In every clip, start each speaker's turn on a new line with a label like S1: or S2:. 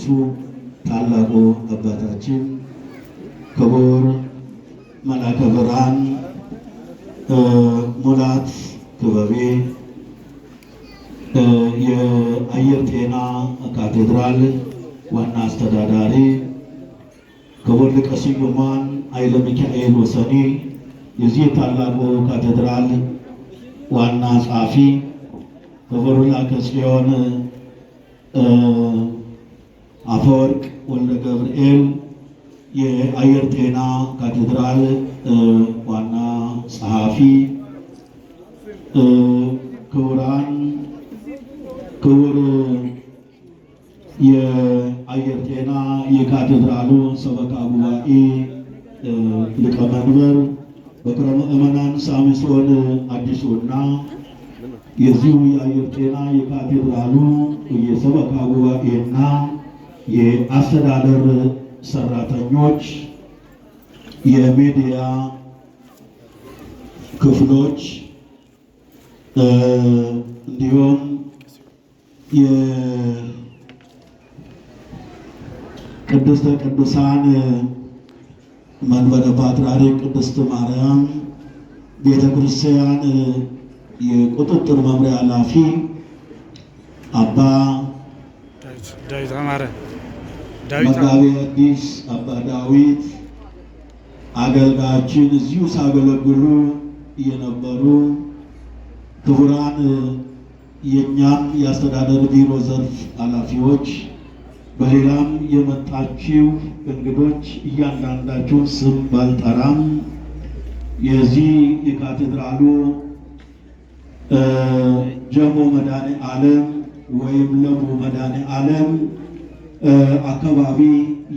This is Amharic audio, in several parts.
S1: የቀደሱ ታላቁ አባታችን ክቡር መልአከ ብርሃን ሙላት ክበቤ የአየር ጤና ካቴድራል ዋና አስተዳዳሪ፣ ክቡር ሊቀ ስዩማን ኃይለ ሚካኤል ወሰኔ የዚህ ታላቁ ካቴድራል ዋና ጸሐፊ፣ ክቡር ላከ ጽዮን አፈወርቅ ወልደ ገብርኤል የአየር ጤና ካቴድራል ዋና ጸሐፊ፣ ክቡር የአየር ጤና የካቴድራሉ ሰበካ ጉባኤ ሊቀመንበር፣ በክረ ምዕመናን ሳምሶን አዲሱና የዚሁ የአየር ጤና የካቴድራሉ የሰበካ ጉባኤና የአስተዳደር ሰራተኞች፣ የሚዲያ ክፍሎች እንዲሁም የቅድስተ ቅዱሳን መንበረ ፓትርያርክ ቅድስት ማርያም ቤተ ክርስቲያን የቁጥጥር መምሪያ ኃላፊ አባ መጋቤ ሐዲስ አባ ዳዊት፣ አገልጋዮችን እዚሁ ሳገለግሉ የነበሩ ክቡራን የእኛም የአስተዳደር ቢሮ ዘርፍ ኃላፊዎች፣ በሌላም የመጣችው እንግዶች እያንዳንዳችሁን ስም ባልጠራም የዚህ የካቴድራሉ ጀሞ መድኃኔ ዓለም ወይም ለቡ መድኃኔ ዓለም አካባቢ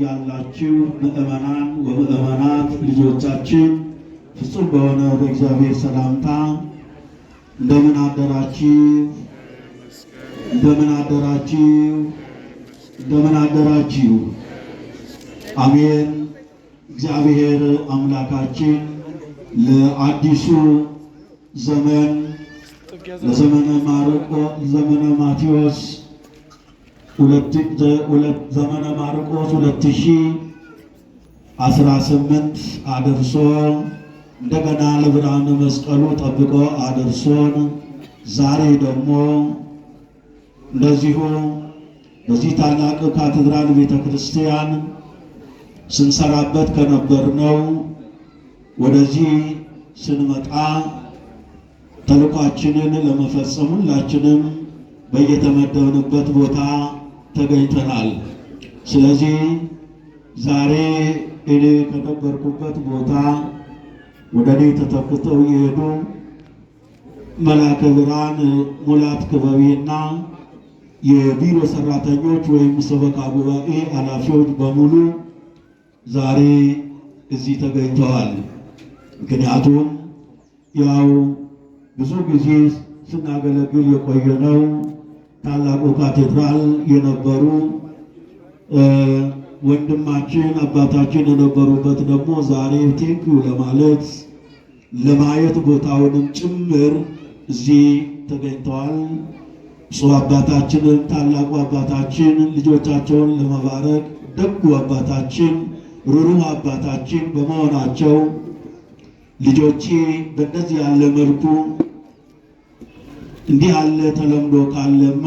S1: ያላችሁ ምዕመናን ወምዕመናት ልጆቻችን ፍጹም በሆነ በእግዚአብሔር ሰላምታ እንደምን አደራችሁ? እንደምን አደራችሁ? እንደምን አደራችሁ? አሜን። እግዚአብሔር አምላካችን ለአዲሱ ዘመን ለዘመነ ማርቆስ ዘመነ ማቴዎስ ዘመነ ማርቆስ 2018 አደርሶ እንደገና ለብርሃነ መስቀሉ ጠብቆ አደርሶን ዛሬ ደግሞ እንደዚሁ በዚህ ታላቅ ካቴድራል ቤተ ክርስቲያን ስንሰራበት ከነበርነው ወደዚህ ስንመጣ ተልኳችንን ለመፈጸም ሁላችንም በየተመደብንበት ቦታ ተገኝተናል። ስለዚህ ዛሬ እኔ ከነበርኩበት ቦታ ወደ እኔ ተተክተው የሄዱ መልአከ ብርሃን ሙላት ክበቤና የቢሮ ሰራተኞች ወይም ሰበካ ጉባኤ ኃላፊዎች በሙሉ ዛሬ እዚህ ተገኝተዋል። ምክንያቱም ያው ብዙ ጊዜ ስናገለግል የቆየነው ታላቁ ካቴድራል የነበሩ ወንድማችን አባታችን የነበሩበት ደግሞ ዛሬ ቴንኪው ለማለት ለማየት ቦታውንም ጭምር እዚህ ተገኝተዋል። እሱ አባታችንን ታላቁ አባታችን ልጆቻቸውን ለመባረክ ደጉ አባታችን ሩሩህ አባታችን በመሆናቸው ልጆቼ በእንደዚህ ያለ መልኩ እንዲህ ያለ ተለምዶ ካለማ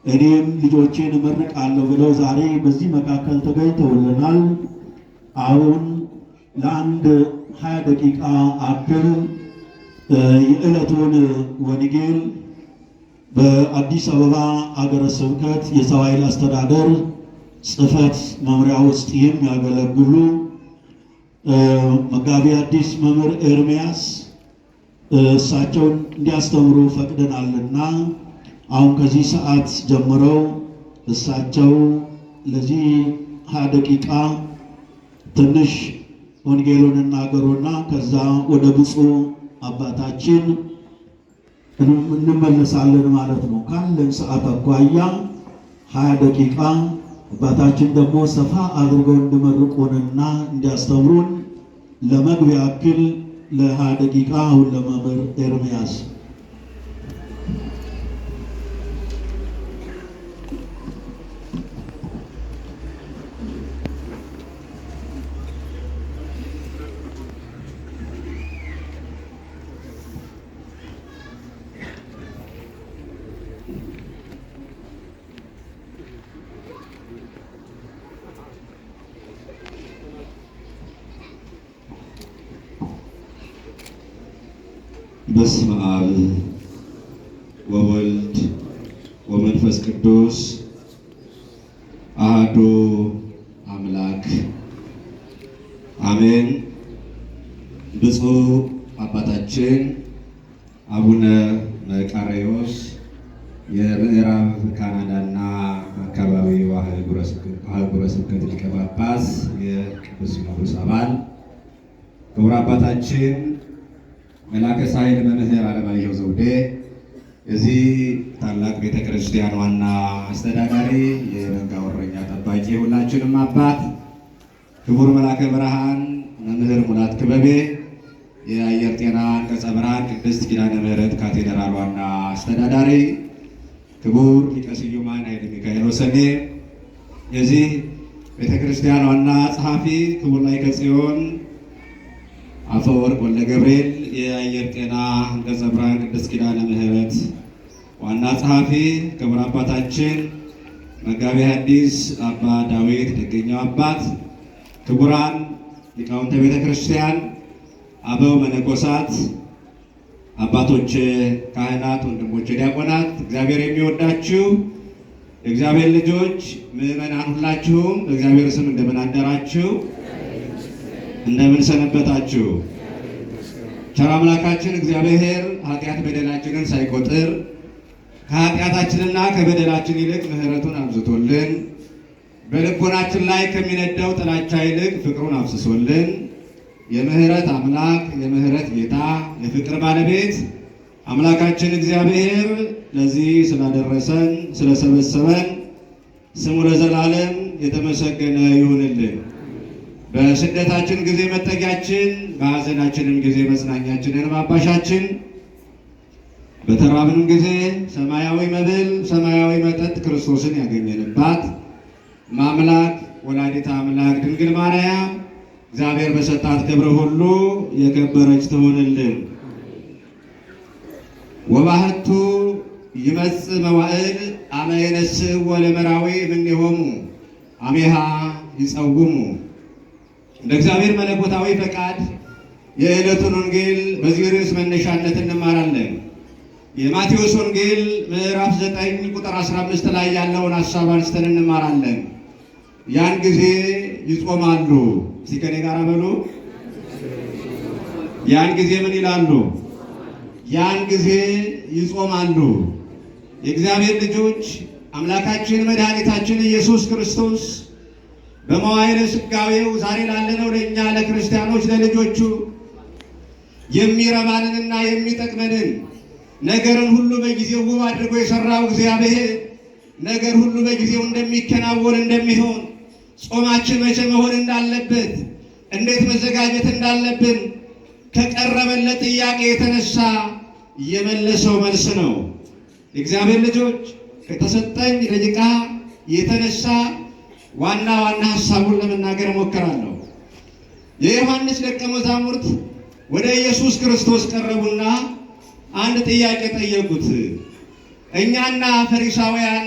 S1: እኔም ልጆቼን እመርቃለሁ ብለው ዛሬ በዚህ መካከል ተገኝተውልናል። አሁን ለአንድ 20 ደቂቃ አክል የዕለቱን ወንጌል በአዲስ አበባ አገረ ስብከት የሰው ኃይል አስተዳደር ጽሕፈት መምሪያ ውስጥ የሚያገለግሉ መጋቤ ሐዲስ መምህር ኤርምያስ እሳቸውን እንዲያስተምሩ ፈቅደናልና አሁን ከዚህ ሰዓት ጀምረው እሳቸው ለዚህ 20 ደቂቃ ትንሽ ወንጌሉን እናገሩና ከዛ ወደ ብፁዕ አባታችን እንመለሳለን ማለት ነው። ካለን ሰዓት አኳያ 20 ደቂቃ አባታችን ደግሞ ሰፋ አድርገው እንዲመርቁንና እንዲያስተምሩን ለመግቢያ ያክል ለ20 ደቂቃ አሁን ለመምህር ኤርምያስ በስመ አብ ወወልድ ወመንፈስ ቅዱስ አሐዱ አምላክ አሜን። ብፁዕ አባታችን አቡነ መቃርዮስ የምዕራብ ካናዳና አካባቢው አህጉረ ስብከት ሊቀ ጳጳስ የቅዱስ ሲኖዶስ አባል፣ ክቡር አባታችን መላከ ሳህል መምህር አለማየሁ ዘውዴ የዚህ ታላቅ ቤተ ክርስቲያን ዋና አስተዳዳሪ፣ የመንጋ እረኛ ጠባቂ፣ ሁላችንም አባት፣ ክቡር መላከ ብርሃን መምህር ሙላት ክበቤ የአየር ጤና አንቀጸ ብርሃን ቅድስት ኪዳነ ምሕረት ካቴድራል ዋና አስተዳዳሪ፣ ክቡር ሊቀ ስዩማን ኃይለ ሚካኤል ወሰኔ የዚህ ቤተ ክርስቲያን ዋና ጸሐፊ፣ ክቡር ላይከ ጽዮን አፈወርቅ ወልደ ገብርኤል የአየር ጤና አንቀጸ ብርሃን ቅድስት ኪዳነ ምሕረት ዋና ጸሐፊ፣ ክቡር አባታችን መጋቤ ሐዲስ አባ ዳዊት ደገኛው አባት፣ ክቡራን ሊቃውንተ ቤተ ክርስቲያን፣ አበው መነኮሳት፣ አባቶች ካህናት፣ ወንድሞች ዲያቆናት፣ እግዚአብሔር የሚወዳችሁ የእግዚአብሔር ልጆች ምዕመናን ሁላችሁም በእግዚአብሔር ስም እንደምን አደራችሁ? እንደምን ሰነበታችሁ? ቸር አምላካችን እግዚአብሔር ኃጢአት በደላችንን ሳይቆጥር ከኃጢአታችንና ከበደላችን ይልቅ ምሕረቱን አብዝቶልን በልቦናችን ላይ ከሚነደው ጥላቻ ይልቅ ፍቅሩን አፍስሶልን የምሕረት አምላክ የምሕረት ጌታ የፍቅር ባለቤት አምላካችን እግዚአብሔር ለዚህ ስላደረሰን ስለሰበሰበን ስሙ ለዘላለም የተመሰገነ ይሁንልን። በስደታችን ጊዜ መጠጊያችን፣ በሐዘናችንም ጊዜ መጽናኛችንን አባሻችን፣ በተራብንም ጊዜ ሰማያዊ መብል ሰማያዊ መጠጥ ክርስቶስን ያገኘንባት ማምላክ ወላዲተ አምላክ ድንግል ማርያም እግዚአብሔር በሰጣት ክብር ሁሉ የከበረች ትሆንልን። ወባህቱ ይመጽእ መዋዕል አመ ይነስእ ወለመራዊ እምኔሆሙ አሜሃ ይጸውሙ። እንደ እግዚአብሔር መለኮታዊ ፈቃድ የዕለቱን ወንጌል በዚህ ርዕስ መነሻነት እንማራለን። የማቴዎስ ወንጌል ምዕራፍ 9 ቁጥር 15 ላይ ያለውን ሐሳብ አንስተን እንማራለን። ያን ጊዜ ይጾማሉ። እስቲ ከኔ ጋር በሉ። ያን ጊዜ ምን ይላሉ? ያን ጊዜ ይጾማሉ። የእግዚአብሔር ልጆች አምላካችን መድኃኒታችን ኢየሱስ ክርስቶስ በመዋዕለ ሥጋዌው ዛሬ ላለነው ለእኛ ለክርስቲያኖች ለልጆቹ የሚረባንንና የሚጠቅመንን ነገርን ሁሉ በጊዜው ውብ አድርጎ የሰራው እግዚአብሔር ነገር ሁሉ በጊዜው እንደሚከናወን እንደሚሆን፣ ጾማችን መቼ መሆን እንዳለበት፣ እንዴት መዘጋጀት እንዳለብን ከቀረበለት ጥያቄ የተነሳ የመለሰው መልስ ነው። የእግዚአብሔር ልጆች ከተሰጠኝ ደቂቃ የተነሳ ዋና ሐሳቡን ለመናገር እሞክራለሁ። የዮሐንስ ደቀ መዛሙርት ወደ ኢየሱስ ክርስቶስ ቀረቡና አንድ ጥያቄ ጠየቁት። እኛና ፈሪሳውያን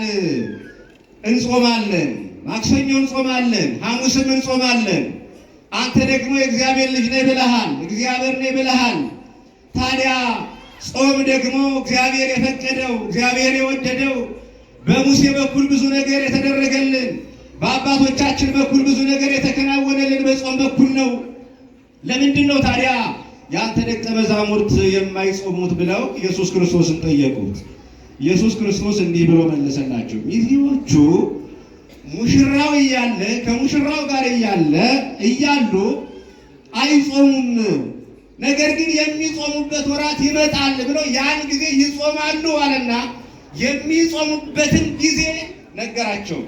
S1: እንጾማለን፣ ማክሰኞ እንጾማለን፣ ሐሙስም እንጾማለን። አንተ ደግሞ የእግዚአብሔር ልጅ ነህ ብለሃል፣ እግዚአብሔር ነህ ብለሃል። ታዲያ ጾም ደግሞ እግዚአብሔር የፈቀደው እግዚአብሔር የወደደው በሙሴ በኩል ብዙ ነገር የተደረገልን በአባቶቻችን በኩል ብዙ ነገር የተከናወነልን በጾም በኩል ነው። ለምንድን ነው ታዲያ ያንተ ደቀ መዛሙርት የማይጾሙት ብለው ኢየሱስ ክርስቶስን ጠየቁት። ኢየሱስ ክርስቶስ እንዲህ ብሎ መለሰላቸው። ሚዜዎቹ ሙሽራው እያለ ከሙሽራው ጋር እያሉ አይጾሙም፣ ነገር ግን የሚጾሙበት ወራት ይመጣል ብሎ ያን ጊዜ ይጾማሉ አለና የሚጾሙበትን ጊዜ ነገራቸው።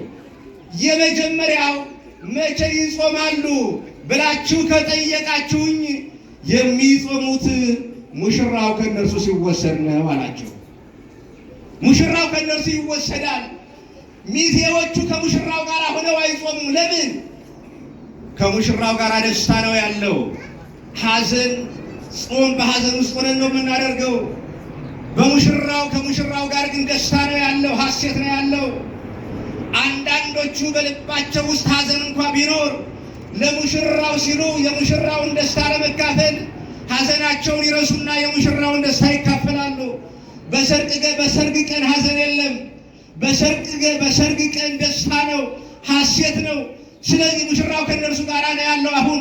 S1: የመጀመሪያው መቼ ይጾማሉ ብላችሁ ከጠየቃችሁኝ የሚጾሙት ሙሽራው ከነርሱ ሲወሰድ ነው አላቸው። ሙሽራው ከነርሱ ይወሰዳል። ሚዜዎቹ ከሙሽራው ጋር ሆነው አይጾሙም። ለምን? ከሙሽራው ጋር ደስታ ነው ያለው። ሐዘን ጾም በሐዘን ውስጥ ሆነን ነው የምናደርገው። ከሙሽራው ጋር ግን ደስታ ነው ያለው፣ ሐሴት ነው ያለው። አንዳንዶቹ በልባቸው ውስጥ ሐዘን እንኳ ቢኖር ለሙሽራው ሲሉ የሙሽራውን ደስታ ለመካፈል
S2: ሐዘናቸውን ይረሱና የሙሽራውን ደስታ ይካፈላሉ። በሰርግ ቀን ሐዘን የለም። በሰርግ ቀን ደስታ ነው፣ ሐሴት ነው። ስለዚህ ሙሽራው ከእነርሱ ጋር ነው ያለው። አሁን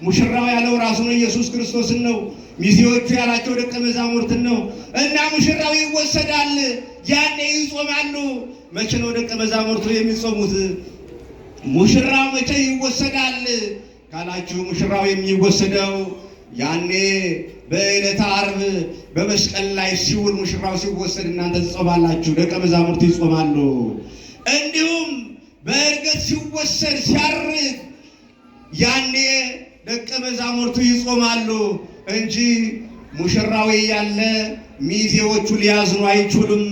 S2: ሙሽራው ያለው ራሱን ኢየሱስ ክርስቶስን ነው። ሚዜዎቹ ያላቸው ደቀ መዛሙርትን ነው። እና ሙሽራው ይወሰዳል፣ ያኔ ይጾማሉ። መቼ ነው ደቀ መዛሙርቱ የሚጾሙት? ሙሽራው መቼ ይወሰዳል ካላችሁ፣ ሙሽራው የሚወሰደው ያኔ በዕለተ ዓርብ በመስቀል ላይ ሲውል ሙሽራው ሲወሰድ እናንተ ትጾማላችሁ፣ ደቀ መዛሙርቱ ይጾማሉ። እንዲሁም በዕርገት ሲወሰድ ሲያርግ ያኔ ደቀ መዛሙርቱ ይጾማሉ እንጂ ሙሽራው ያለ ሚዜዎቹ ሊያዝኑ አይችሉም፣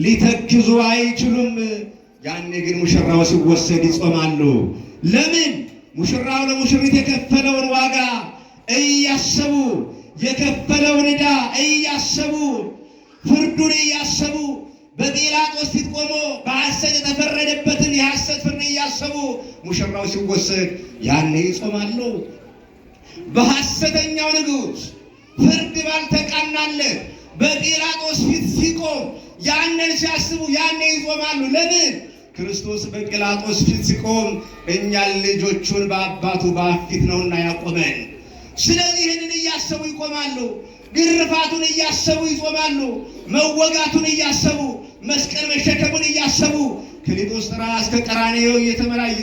S2: ሊተክዙ አይችሉም። ያኔ ግን ሙሽራው ሲወሰድ ይጾማሉ። ለምን? ሙሽራው ለሙሽሪት የከፈለውን ዋጋ እያሰቡ፣ የከፈለውን ዕዳ እያሰቡ፣ ፍርዱን እያሰቡ፣ በጲላጦስ ፊት ቆሞ በሐሰት የተፈረደበትን የሐሰት ፍርድ እያሰቡ ሙሽራው ሲወሰድ ያኔ ይጾማሉ። በሐሰተኛው ንጉሥ ፍርድ ባልተቃናለት በጲላጦስ ፊት ሲቆም ያንን ሲያስቡ ያኔ ይጾማሉ። ለምን? ክርስቶስ በጲላጦስ ፊት ሲቆም እኛን ልጆቹን በአባቱ በአብ ፊት ነውና ያቆመን። ስለዚህ ይህንን እያሰቡ ይቆማሉ። ግርፋቱን እያሰቡ ይጾማሉ። መወጋቱን እያሰቡ፣ መስቀል መሸከሙን እያሰቡ፣ ከሊጦስጥራ እስከ ቀራንዮ እየተመራየ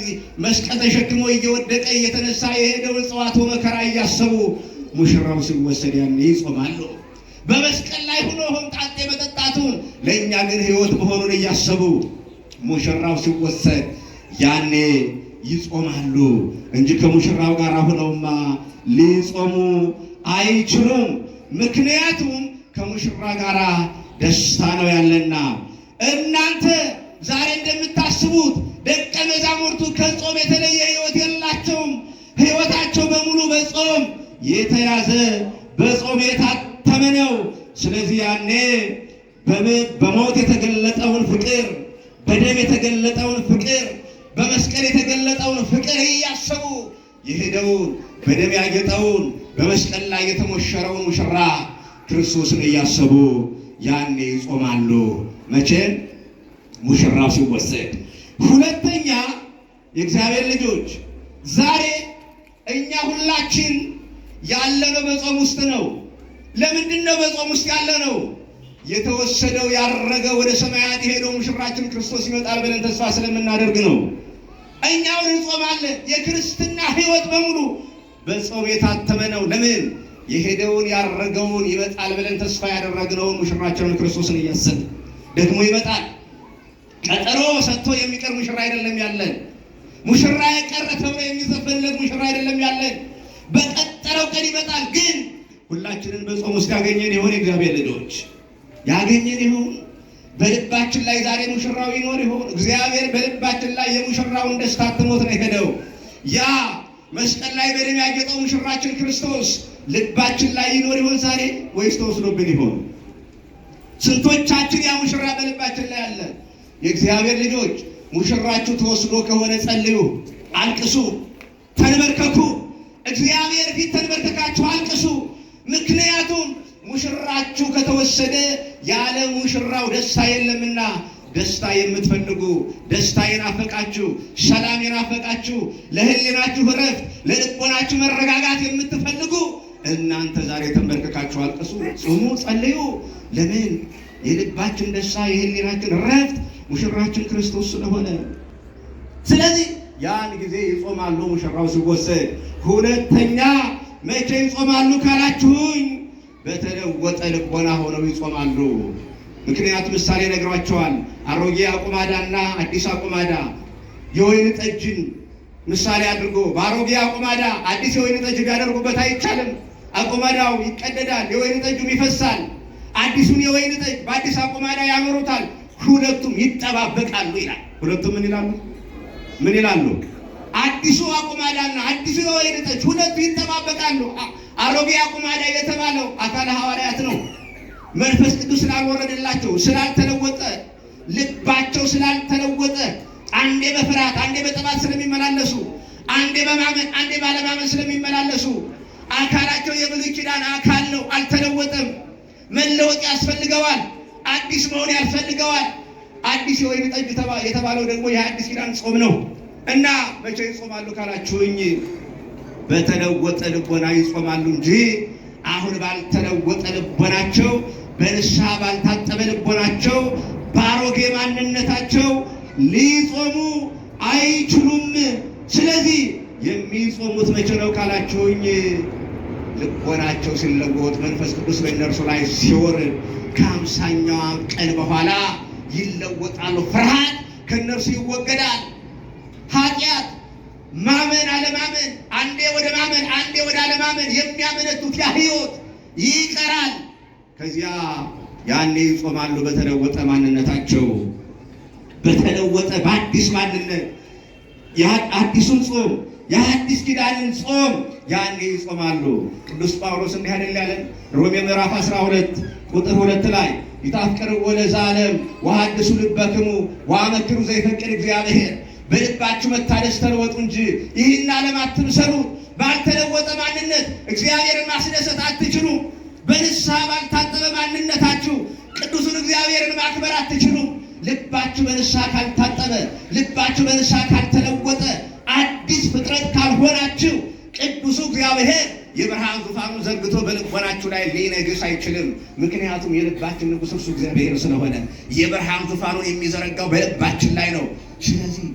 S2: መስቀል ተሸክሞ እየወደቀ እየተነሳ የሄደውን ጽዋቶ መከራ እያሰቡ ሙሽራው ሲወሰድ ያኔ ይጾማሉ። በመስቀል ላይ ሆኖ ሆምጣጤ መጠጣቱን ለእኛ ግን ሕይወት መሆኑን እያሰቡ ሙሽራው ሲወሰድ ያኔ ይጾማሉ እንጂ ከሙሽራው ጋር ሆነውማ ሊጾሙ አይችሉም። ምክንያቱም ከሙሽራ ጋር ደስታ ነው ያለና። እናንተ ዛሬ እንደምታስቡት ደቀ መዛሙርቱ ከጾም የተለየ ሕይወት የላቸውም። ሕይወታቸው በሙሉ በጾም የተያዘ በጾም የታተመ ነው። ስለዚህ ያኔ በሞት የተገለጠውን ፍቅር፣ በደም የተገለጠውን ፍቅር፣ በመስቀል የተገለጠውን ፍቅር እያሰቡ የሄደውን በደም ያጌጠውን በመስቀል ላይ የተሞሸረውን ሙሽራ ክርስቶስን እያሰቡ ያኔ ይጾማሉ። መቼ? ሙሽራው ሲወሰድ። ሁለተኛ የእግዚአብሔር ልጆች ዛሬ እኛ ሁላችን ያለነው በጾም ውስጥ ነው። ለምንድን ነው በጾም ውስጥ ያለነው? የተወሰደው ያረገው ወደ ሰማያት የሄደው ሙሽራችን ክርስቶስ ይመጣል ብለን ተስፋ ስለምናደርግ ነው። እኛውን እንጾማለን። የክርስትና ሕይወት በሙሉ በጾም የታተመ ነው። ለምን? የሄደውን ያረገውን ይመጣል ብለን ተስፋ ያደረግነውን ሙሽራችንን ክርስቶስን እያሰብን ደግሞ ይመጣል። ቀጠሮ ሰጥቶ የሚቀር ሙሽራ አይደለም ያለን። ሙሽራ የቀረ ተብሎ የሚዘፈንለት ሙሽራ አይደለም ያለን። በቀጠረው ቀን ይመጣል። ግን ሁላችንን በጾም ውስጥ ያገኘን ይሆን? የእግዚአብሔር ልጆች ያገኘን ይሆን? በልባችን ላይ ዛሬ ሙሽራው ይኖር ይሆን? እግዚአብሔር በልባችን ላይ የሙሽራውን ደስታ አትሞት ነው የሄደው። ያ መስቀል ላይ በደም ያጌጠው ሙሽራችን ክርስቶስ ልባችን ላይ ይኖር ይሆን ዛሬ? ወይስ ተወስዶብን ይሆን? ስንቶቻችን ያ ሙሽራ በልባችን ላይ አለ? የእግዚአብሔር ልጆች ሙሽራችሁ ተወስዶ ከሆነ ጸልዩ፣ አልቅሱ፣ ተንበርከኩ። እግዚአብሔር ፊት ተንበርከካችሁ አልቅሱ። ምክንያቱም ሙሽራችሁ ከተወሰደ ያለ ሙሽራው ደስታ የለምና። ደስታ የምትፈልጉ፣ ደስታ የናፈቃችሁ፣ ሰላም የናፈቃችሁ፣ ለሕሊናችሁ እረፍት፣ ለልቦናችሁ መረጋጋት የምትፈልጉ እናንተ ዛሬ ተንበርከካችሁ አልቅሱ፣ ጾሙ፣ ጸልዩ። ለምን? የልባችን ደስታ የሕሊናችን እረፍት ሙሽራችን ክርስቶስ ስለሆነ። ስለዚህ ያን ጊዜ ይጾማሉ ሙሽራው ሲወሰድ። ሁለተኛ መቼ ይጾማሉ ካላችሁኝ፣ በተለወጠ ልቦና ሆነው ይጾማሉ። ምክንያቱም ምሳሌ ነግሯቸዋል። አሮጌ አቁማዳና አዲስ አቁማዳ የወይን ጠጅን ምሳሌ አድርጎ በአሮጌ አቁማዳ አዲስ የወይን ጠጅ ቢያደርጉበት አይቻልም። አቁማዳው ይቀደዳል፣ የወይን ጠጁም ይፈሳል። አዲሱን የወይን ጠጅ በአዲስ አቁማዳ ያኖሩታል። ሁለቱም ይጠባበቃሉ ይላል። ሁለቱም ምን ይላሉ? ምን ይላሉ? አዲሱ አቁማዳና አዲሱ የወይን ጠጅ ሁለቱ ይጠባበቃሉ። አሮጌ አቁማዳ የተባለው አካለ ሐዋርያት ነው። መንፈስ ቅዱስ ስላልወረደላቸው፣ ስላልተለወጠ፣ ልባቸው ስላልተለወጠ፣ አንዴ በፍርሃት አንዴ በጥባት ስለሚመላለሱ፣ አንዴ በማመን አንዴ ባለማመን ስለሚመላለሱ፣ አካላቸው የብሉይ ኪዳን አካል ነው፣ አልተለወጠም። መለወጥ ያስፈልገዋል። አዲስ መሆን ያስፈልገዋል። አዲስ የወይን ጠጅ የተባለው ደግሞ የአዲስ ኪዳን ጾም ነው እና መቼ ይጾማሉ ካላችሁኝ በተለወጠ ልቦና ይጾማሉ እንጂ አሁን ባልተለወጠ ልቦናቸው፣ በንስሐ ባልታጠበ ልቦናቸው፣ በአሮጌ ማንነታቸው ሊጾሙ አይችሉም። ስለዚህ የሚጾሙት መቼ ነው ካላችሁኝ ልቦናቸው ሲለወጥ፣ መንፈስ ቅዱስ በእነርሱ ላይ ሲወርድ ከ50ኛው ቀን በኋላ ይለወጣሉ። ፍርሃት ከእነርሱ ይወገዳል። ኃጢአት፣ ማመን አለማመን፣ አንዴ ወደ ማመን አንዴ ወደ አለማመን የሚያመነቱት ያ ሕይወት ይቀራል። ከዚያ ያኔ ይጾማሉ በተለወጠ ማንነታቸው፣ በተለወጠ በአዲስ ማንነት አዲሱን ጾም የአዲስ ኪዳንን ጾም ያኔ ይጾማሉ። ቅዱስ ጳውሎስ እንዲህ አይደል ያለን? ሮሜ ምዕራፍ 12 ቁጥር 2 ላይ ይታፍቅርዎ ለዘዓለም ወሐድሱ ልበክሙ ወአመክሩ ዘይፈቅድ እግዚአብሔር። በልባችሁ መታደስ ተለወጡ እንጂ ይህን ዓለም አትምሰሉ። ባልተለወጠ ማንነት እግዚአብሔርን ማስደሰት አትችሉም። በንስሐ ባልታጠበ ማንነታችሁ ቅዱሱን እግዚአብሔርን ማክበር አትችሉም። ልባችሁ በንስሐ ካልታጠበ፣ ልባችሁ በንስሐ ካልተለወጠ፣ አዲስ ፍጥረት ካልሆናችሁ ቅዱሱ እግዚአብሔር የብርሃን ዙፋኑን ዘርግቶ በልቦናችሁ ላይ ሊነግስ አይችልም። ምክንያቱም የልባችን ንጉሥ እርሱ እግዚአብሔር ስለሆነ የብርሃን ዙፋኑን የሚዘረጋው በልባችን ላይ ነው። ስለዚህ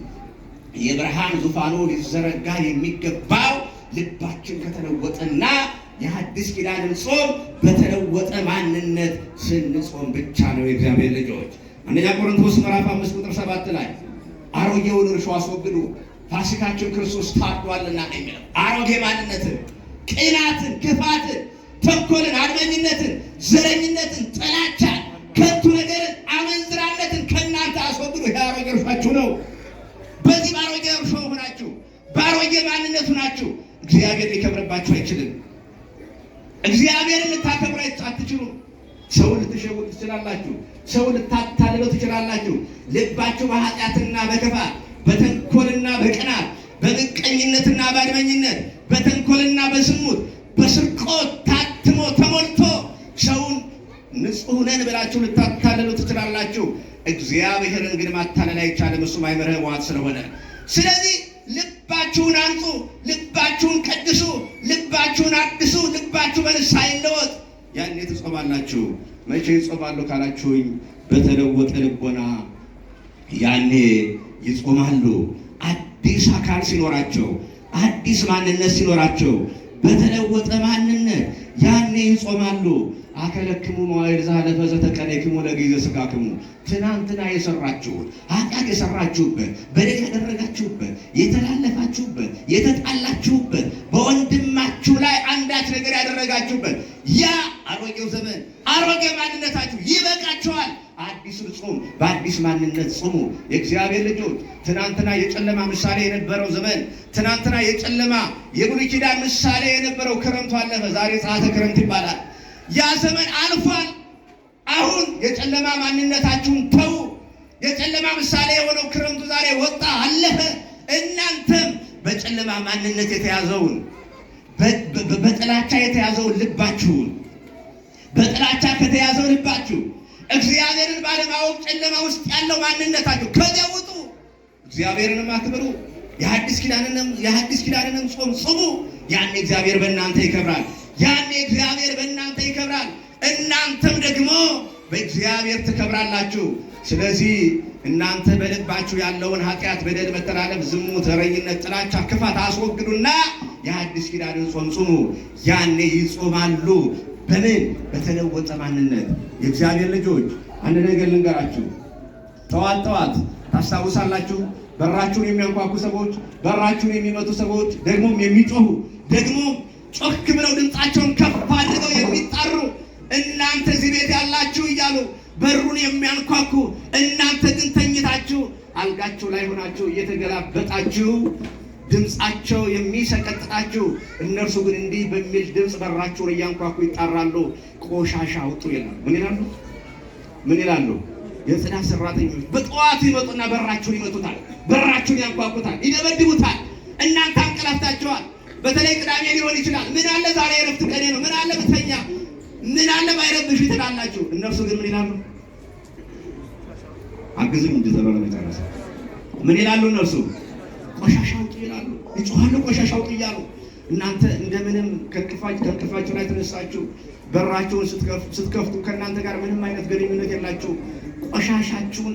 S2: የብርሃን ዙፋኑ ሊዘረጋ የሚገባው ልባችን ከተለወጠና የሐዲስ ኪዳንን ጾም በተለወጠ ማንነት ስንጾም ብቻ ነው። የእግዚአብሔር ልጆች አንደኛ ቆሮንቶስ ምዕራፍ 5 ቁጥር 7 ላይ አሮጌውን እርሾ አስወግዱ ፋሲካችን ክርስቶስ ታርዷልና ነው የሚለው። አሮጌ ማንነትን፣ ቅናትን፣ ክፋትን፣ ተንኮልን፣ አድመኝነትን፣ ዘረኝነትን፣ ጥላቻን፣ ከንቱ ነገርን፣ አመንዝራነትን ከእናንተ አስወግዱ። ይህ አሮጌ እርሾአችሁ ነው። በዚህ በአሮጌ እርሾ ሆናችሁ በአሮጌ ማንነቱ ናችሁ። እግዚአብሔር ሊከብርባችሁ አይችልም። እግዚአብሔርን ልታከብሩ አትችሉም። ሰውን ልትሸውዱ ትችላላችሁ። ሰውን ልታታልለው ትችላላችሁ። ልባችሁ በኃጢአትና በክፋት በተንኮልና በቅናት በምቀኝነትና በአድመኝነት በተንኮልና በዝሙት በስርቆት ታትሞ ተሞልቶ ሰውን ንጹሕ ነን ብላችሁ ልታታልሉ ትችላላችሁ። እግዚአብሔርን ግን ማታለል አይቻልም። እሱ ማይመረ ዋት ስለሆነ ስለዚህ ልባችሁን አንጹ፣ ልባችሁን ቀድሱ፣ ልባችሁን አድሱ። ልባችሁ በንስሐ ይለወጥ። ያኔ ትጾማላችሁ። መቼ ይጾማሉ ካላችሁኝ በተለወጠ ልቦና ያኔ ይጾማሉ። አዲስ አካል ሲኖራቸው፣ አዲስ ማንነት ሲኖራቸው፣ በተለወጠ ማንነት ያኔ ይጾማሉ። አከለክሙ መዋዕል ዘኀለፈ ዘተቀነይክሙ ለጊዜ ሥጋክሙ። ትናንትና የሰራችሁት ኃጢአት የሰራችሁበት፣ በደል ያደረጋችሁበት፣ የተላለፋችሁበት፣ የተጣላችሁበት፣ በወንድማችሁ ላይ አንዳች ነገር ያደረጋችሁበት ያ አሮጌው ዘመን አሮጌ ማንነታችሁ ይበቃችኋል። አዲሱን ጾም በአዲስ ማንነት ጾሙ። የእግዚአብሔር ልጆች ትናንትና የጨለማ ምሳሌ የነበረው ዘመን፣ ትናንትና የጨለማ የብሉይ ኪዳን ምሳሌ የነበረው ክረምቱ አለፈ። ዛሬ ፀሐተ ክረምት ይባላል። ያ ዘመን አልፏል። አሁን የጨለማ ማንነታችሁን ተዉ። የጨለማ ምሳሌ የሆነው ክረምቱ ዛሬ ወጣ፣ አለፈ። እናንተም በጨለማ ማንነት የተያዘውን በጥላቻ የተያዘውን ልባችሁን በጥላቻ ከተያዘው ልባችሁ እግዚአብሔርን ባለማወቅ ጨለማ ውስጥ ያለው ማንነታችሁ ከዚያ ውጡ። እግዚአብሔርንም አክብሩ። የሐዲስ ኪዳንንም ጾም ጽሙ። ያኔ እግዚአብሔር በእናንተ ይከብራል። ያኔ እግዚአብሔር በእናንተ ይከብራል። እናንተም ደግሞ በእግዚአብሔር ትከብራላችሁ። ስለዚህ እናንተ በልባችሁ ያለውን ኃጢአት፣ በደል፣ መተላለፍ፣ ዝሙት፣ ዘረኝነት፣ ጥላቻ፣ ክፋት አስወግዱና የሐዲስ ኪዳንን ጾም ጽሙ። ያኔ ይጾማሉ። በምን? በተለወጠ ማንነት። የእግዚአብሔር ልጆች አንድ ነገር ልንገራችሁ። ጠዋት ታስታውሳላችሁ፣ በራችሁን የሚያንኳኩ ሰዎች፣ በራችሁን የሚመቱ ሰዎች፣ ደግሞም የሚጮሁ ደግሞ ጮክ ብለው ድምፃቸውን ከፍ አድርገው የሚጣሩ እናንተ እዚህ ቤት ያላችሁ እያሉ በሩን የሚያንኳኩ፣ እናንተ ግን ተኝታችሁ አልጋችሁ ላይ ሆናችሁ እየተገላበጣችሁ ድምፃቸው የሚሰቀጥጣችሁ፣ እነርሱ ግን እንዲህ በሚል ድምፅ በራችሁን እያንኳኩ ይጣራሉ። ቆሻሻ አውጡ ይላሉ። ምን ይላሉ? የጽዳት ሰራተኞች በጠዋቱ ይመጡና በራችሁን ይመቱታል፣ በራችሁን ያንኳኩታል፣ ይደበድቡታል። እናንተ አንቀላፍታችኋል። በተለይ ቅዳሜ ሊሆን ይችላል። ምን አለ ዛሬ እረፍት ቀኔ ነው፣ ምን አለ ብተኛ፣ ምን አለ ባይረብሽ ትላላችሁ። እነርሱ ግን ምን ይላሉ? አግዝም እንጂ ተብሎ ለመጨረስ ምን ይላሉ? እነርሱ ቆሻሻ አውጡ ይላሉ፣ ይጮሃሉ ቆሻሻ አውጡ እያሉ። እናንተ እንደምንም ከእንቅልፋችሁ ላይ ተነሳችሁ በራቸውን ስትከፍቱ ከእናንተ ጋር ምንም አይነት ግንኙነት የላችሁ። ቆሻሻችሁን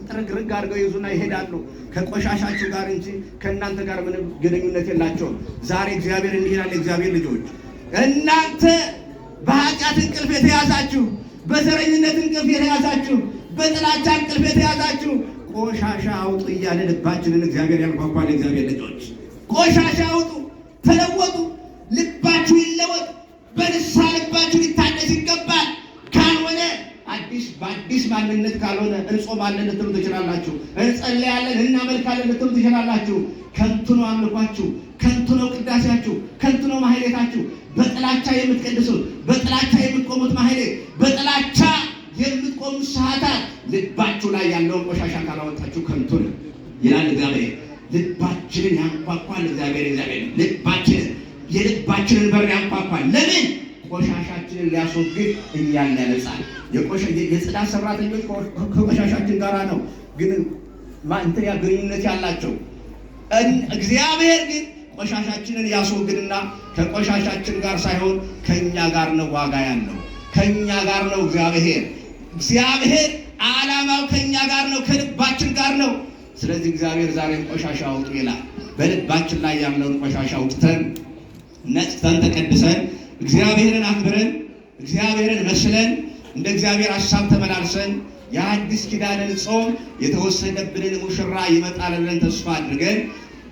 S2: ጥርግርግ አድርገው ይዙና ይሄዳሉ ከቆሻሻችሁ ጋር እንጂ ከእናንተ ጋር ምንም ግንኙነት የላቸውም። ዛሬ እግዚአብሔር እንዲህ ይላል፣ እግዚአብሔር ልጆች እናንተ በኃጢአት እንቅልፍ የተያዛችሁ፣ በዘረኝነት እንቅልፍ የተያዛችሁ፣ በጥላቻ እንቅልፍ የተያዛችሁ ቆሻሻ አውጡ እያለ ልባችንን እግዚአብሔር ያንኳኳል። እግዚአብሔር ልጆች ቆሻሻ አውጡ፣ ተለወጡ፣ ልባችሁ ይለወጥ፣ በንስሐ ልባችሁ ሊታደስ ይገባል። ካልሆነ በአዲስ ማንነት ካልሆነ እንጾማለን ልትሉ ትችላላችሁ፣ እንጸለያለን እናመልካለን ልትሉ ትችላላችሁ። ከንቱ ነው አምልኳችሁ፣ ከንቱ ነው ቅዳሴያችሁ፣ ከንቱ ነው ማህሌታችሁ። በጥላቻ የምትቀድሱት፣ በጥላቻ የምትቆሙት ማህሌት፣ በጥላቻ የምትቆሙት ሰዓታት ልባችሁ ላይ ያለውን ቆሻሻ ካላወጣችሁ ከንቱ ነው ይላል እግዚአብሔር። ልባችንን ያንኳኳል እግዚአብሔር። የልባችንን በር ያንኳኳል። ለምን? ቆሻሻችንን ሊያስወግድ እኛን ያነጻል። የጽዳት ሰራተኞች ከቆሻሻችን ጋራ ነው ግን ግንኙነት ያላቸው። እግዚአብሔር ግን ቆሻሻችንን ያስወግድና ከቆሻሻችን ጋር ሳይሆን ከኛ ጋር ነው ዋጋ ያለው፣ ከኛ ጋር ነው እግዚአብሔር ዓላማው ከኛ ጋር ነው፣ ከልባችን ጋር ነው። ስለዚህ እግዚአብሔር ዛሬም ቆሻሻ አውጡ ይላል። በልባችን ላይ ያለውን ቆሻሻ አውጥተን ነጽተን ተቀድሰን እግዚአብሔርን አክብረን እግዚአብሔርን መስለን እንደ እግዚአብሔር ሐሳብ ተመላልሰን የአዲስ ኪዳንን ጾም የተወሰነብንን ሙሽራ ይመጣል ብለን ተስፋ አድርገን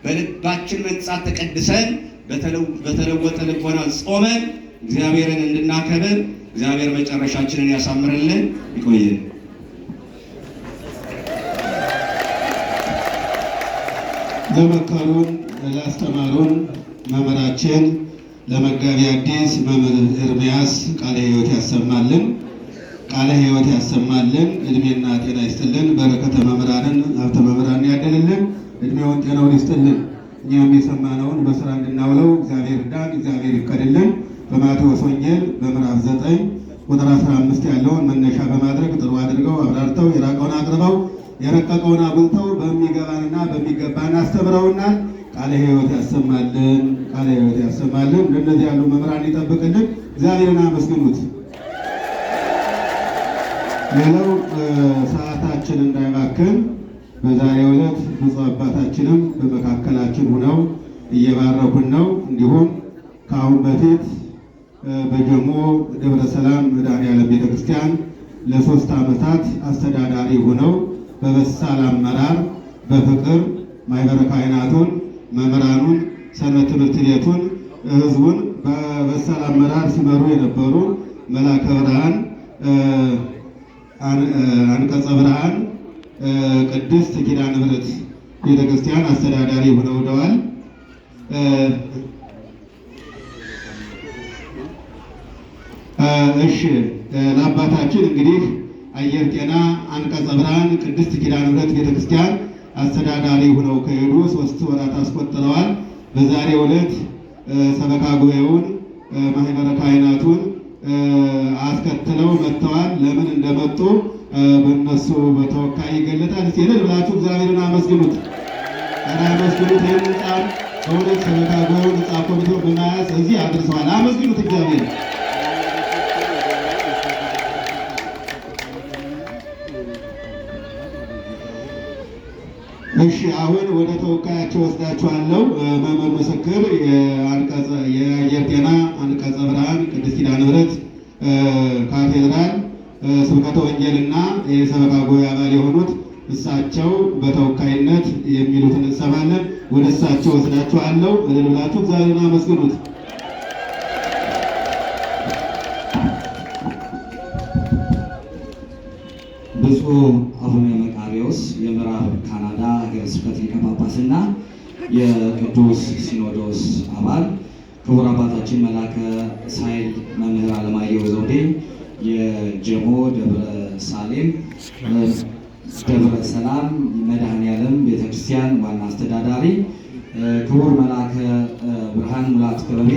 S2: በልባችን መንጻት ተቀድሰን በተለወጠ ልቦና ጾመን እግዚአብሔርን እንድናከብር እግዚአብሔር መጨረሻችንን ያሳምርልን። ይቆየን።
S1: ለመከሩን ላስተማሩን መምህራችን ለመጋቢ አዲስ መምህር ኤርምያስ ቃለ ሕይወት ያሰማልን፣ ቃለ ሕይወት ያሰማልን። እድሜና ጤና ይስጥልን። በረከተ መምህራንን ሀብተ መምህራንን ያደልልን። እድሜውን ጤናውን ይስጥልን። እኛም የሰማነውን በስራ እንድናውለው እግዚአብሔር ዳን እግዚአብሔር ይፍቀድልን። በማቴዎስ ወንጌል በምዕራፍ 9 ቁጥር 15 ያለውን መነሻ በማድረግ ጥሩ አድርገው አብራርተው የራቀውን አቅርበው የረቀቀውን አጉልተው በሚገባንና በሚገባን አስተምረውናል። ቃለ ሕይወት ያሰማልን፣ ቃለ ሕይወት ያሰማልን። እንደነዚህ ያሉ መምህራን ይጠብቅልን። እግዚአብሔርን አመስግኑት። ሌላው ሰዓታችን እንዳይባክን በዛሬው ዕለት ብፁዕ አባታችንም በመካከላችን ሆነው እየባረኩን ነው። እንዲሁም ከአሁን በፊት በጀሞ ደብረ ሰላም መድኃኔዓለም ቤተክርስቲያን ለ3 ዓመታት አስተዳዳሪ ሆነው በበሳል አመራር በፍቅር ማኅበረ ካህናቱን፣ መምህራኑን፣ ሰንበት ትምህርት ቤቱን፣ ሕዝቡን በበሳል አመራር ሲመሩ የነበሩ መላከ ብርሃን አንቀጸ ብርሃን ቅድስት ኪዳነ ምሕረት ቤተክርስቲያን አስተዳዳሪ ሆነው ውለዋል። እሺ ለአባታችን እንግዲህ አየር ጤና አንቀጸ ብርሃን ቅድስት ኪዳነ ምሕረት ቤተክርስቲያን አስተዳዳሪ ሆነው ከሄዱ 3 ወራት አስቆጥረዋል። በዛሬው ዕለት ሰበካ ጉባኤውን ማኅበረ ካህናቱን አስከትለው መጥተዋል። ለምን እንደመጡ በእነሱ በተወካይ ይገለጣል። እስኪ እልል ብላችሁ እግዚአብሔርን አመስግኑት። አመስግኑት። ይህን ጻፍ በእውነት ሰበካ ጉባኤውን ጻፍ ኮሚቴው በመያዝ እዚህ አድርሰዋል። አመስግኑት እግዚአብሔር። እሺ አሁን ወደ ተወካያቸው ወስዳችኋለሁ። መምህር ምስክር የአየር ጤና አንቀጸ ብርሃን ቅድስት ኪዳነ ምሕረት ካቴድራል ስብከተ ወንጌልና የሰበካ ጉባኤ አባል የሆኑት እሳቸው በተወካይነት የሚሉትን እንሰማለን። ወደ እሳቸው ወስዳችኋለሁ። እልል ብላችሁ እግዚአብሔርን አመስግኑት።
S3: ብፁዕ አቡነ መቃርዮስ የምዕራብ ካናዳ ሀገረ ስብከት ሊቀ ጳጳስና የቅዱስ ሲኖዶስ አባል፣ ክቡር አባታችን መላከ ሳይል መምህር አለማየሁ ዘውዴ የጀሞ ደብረ ሳሌም ደብረ ሰላም መድኃኔዓለም ቤተክርስቲያን ዋና አስተዳዳሪ፣ ክቡር መልአከ ብርሃን ሙላት ክበቤ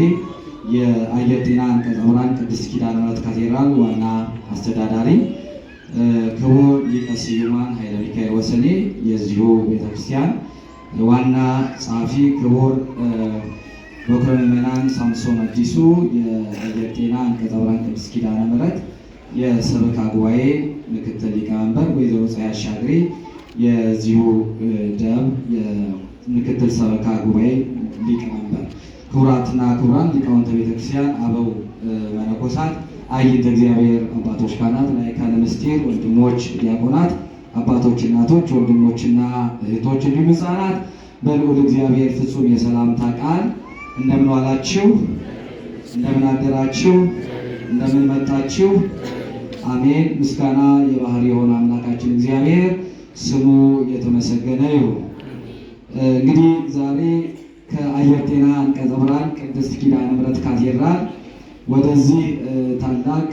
S3: የአየር ጤና አንቀጸ ብርሃን ቅድስት ኪዳነ ምሕረት ካቴድራል ዋና አስተዳዳሪ፣ ክቡር ሊቀ ስዩማን ኃይለ ሚካኤል ወሰኔ የዚሁ ቤተክርስቲያን ዋና ጸሐፊ፣ ክቡር በኩረ ምዕመናን ሳምሶን አዲሱ የአየር ጤና አንቀጸ ብርሃን ቅድስት ኪዳነ ምሕረት የሰበካ ጉባኤ ምክትል ሊቀመንበር፣ ወይዘሮ ፀሐይ አሻግሬ የዚሁ ደብ የምክትል ሰበካ ጉባኤ ሊቀመንበር፣ ክቡራትና ክቡራን ሊቃውንተ ቤተክርስቲያን፣ አበው መነኮሳት፣ አይንተ እግዚአብሔር አባቶች፣ ካህናት፣ ላይካነ ምስጢር ወንድሞች ዲያቆናት፣ አባቶች፣ እናቶች፣ ወንድሞችና እህቶች እንዲሁም ሕፃናት በልዑል እግዚአብሔር ፍጹም የሰላምታ ቃል እንደምን ዋላችሁ? እንደምን አደራችሁ? እንደምን መጣችሁ? አሜን። ምስጋና የባህሪ የሆነ አምላካችን እግዚአብሔር ስሙ የተመሰገነ ይሁን። እንግዲህ ዛሬ ከአየር ጤና አንቀጸ ብርሃን ቅድስት ኪዳነ ምሕረት ካቴድራል ወደዚህ ታላቅ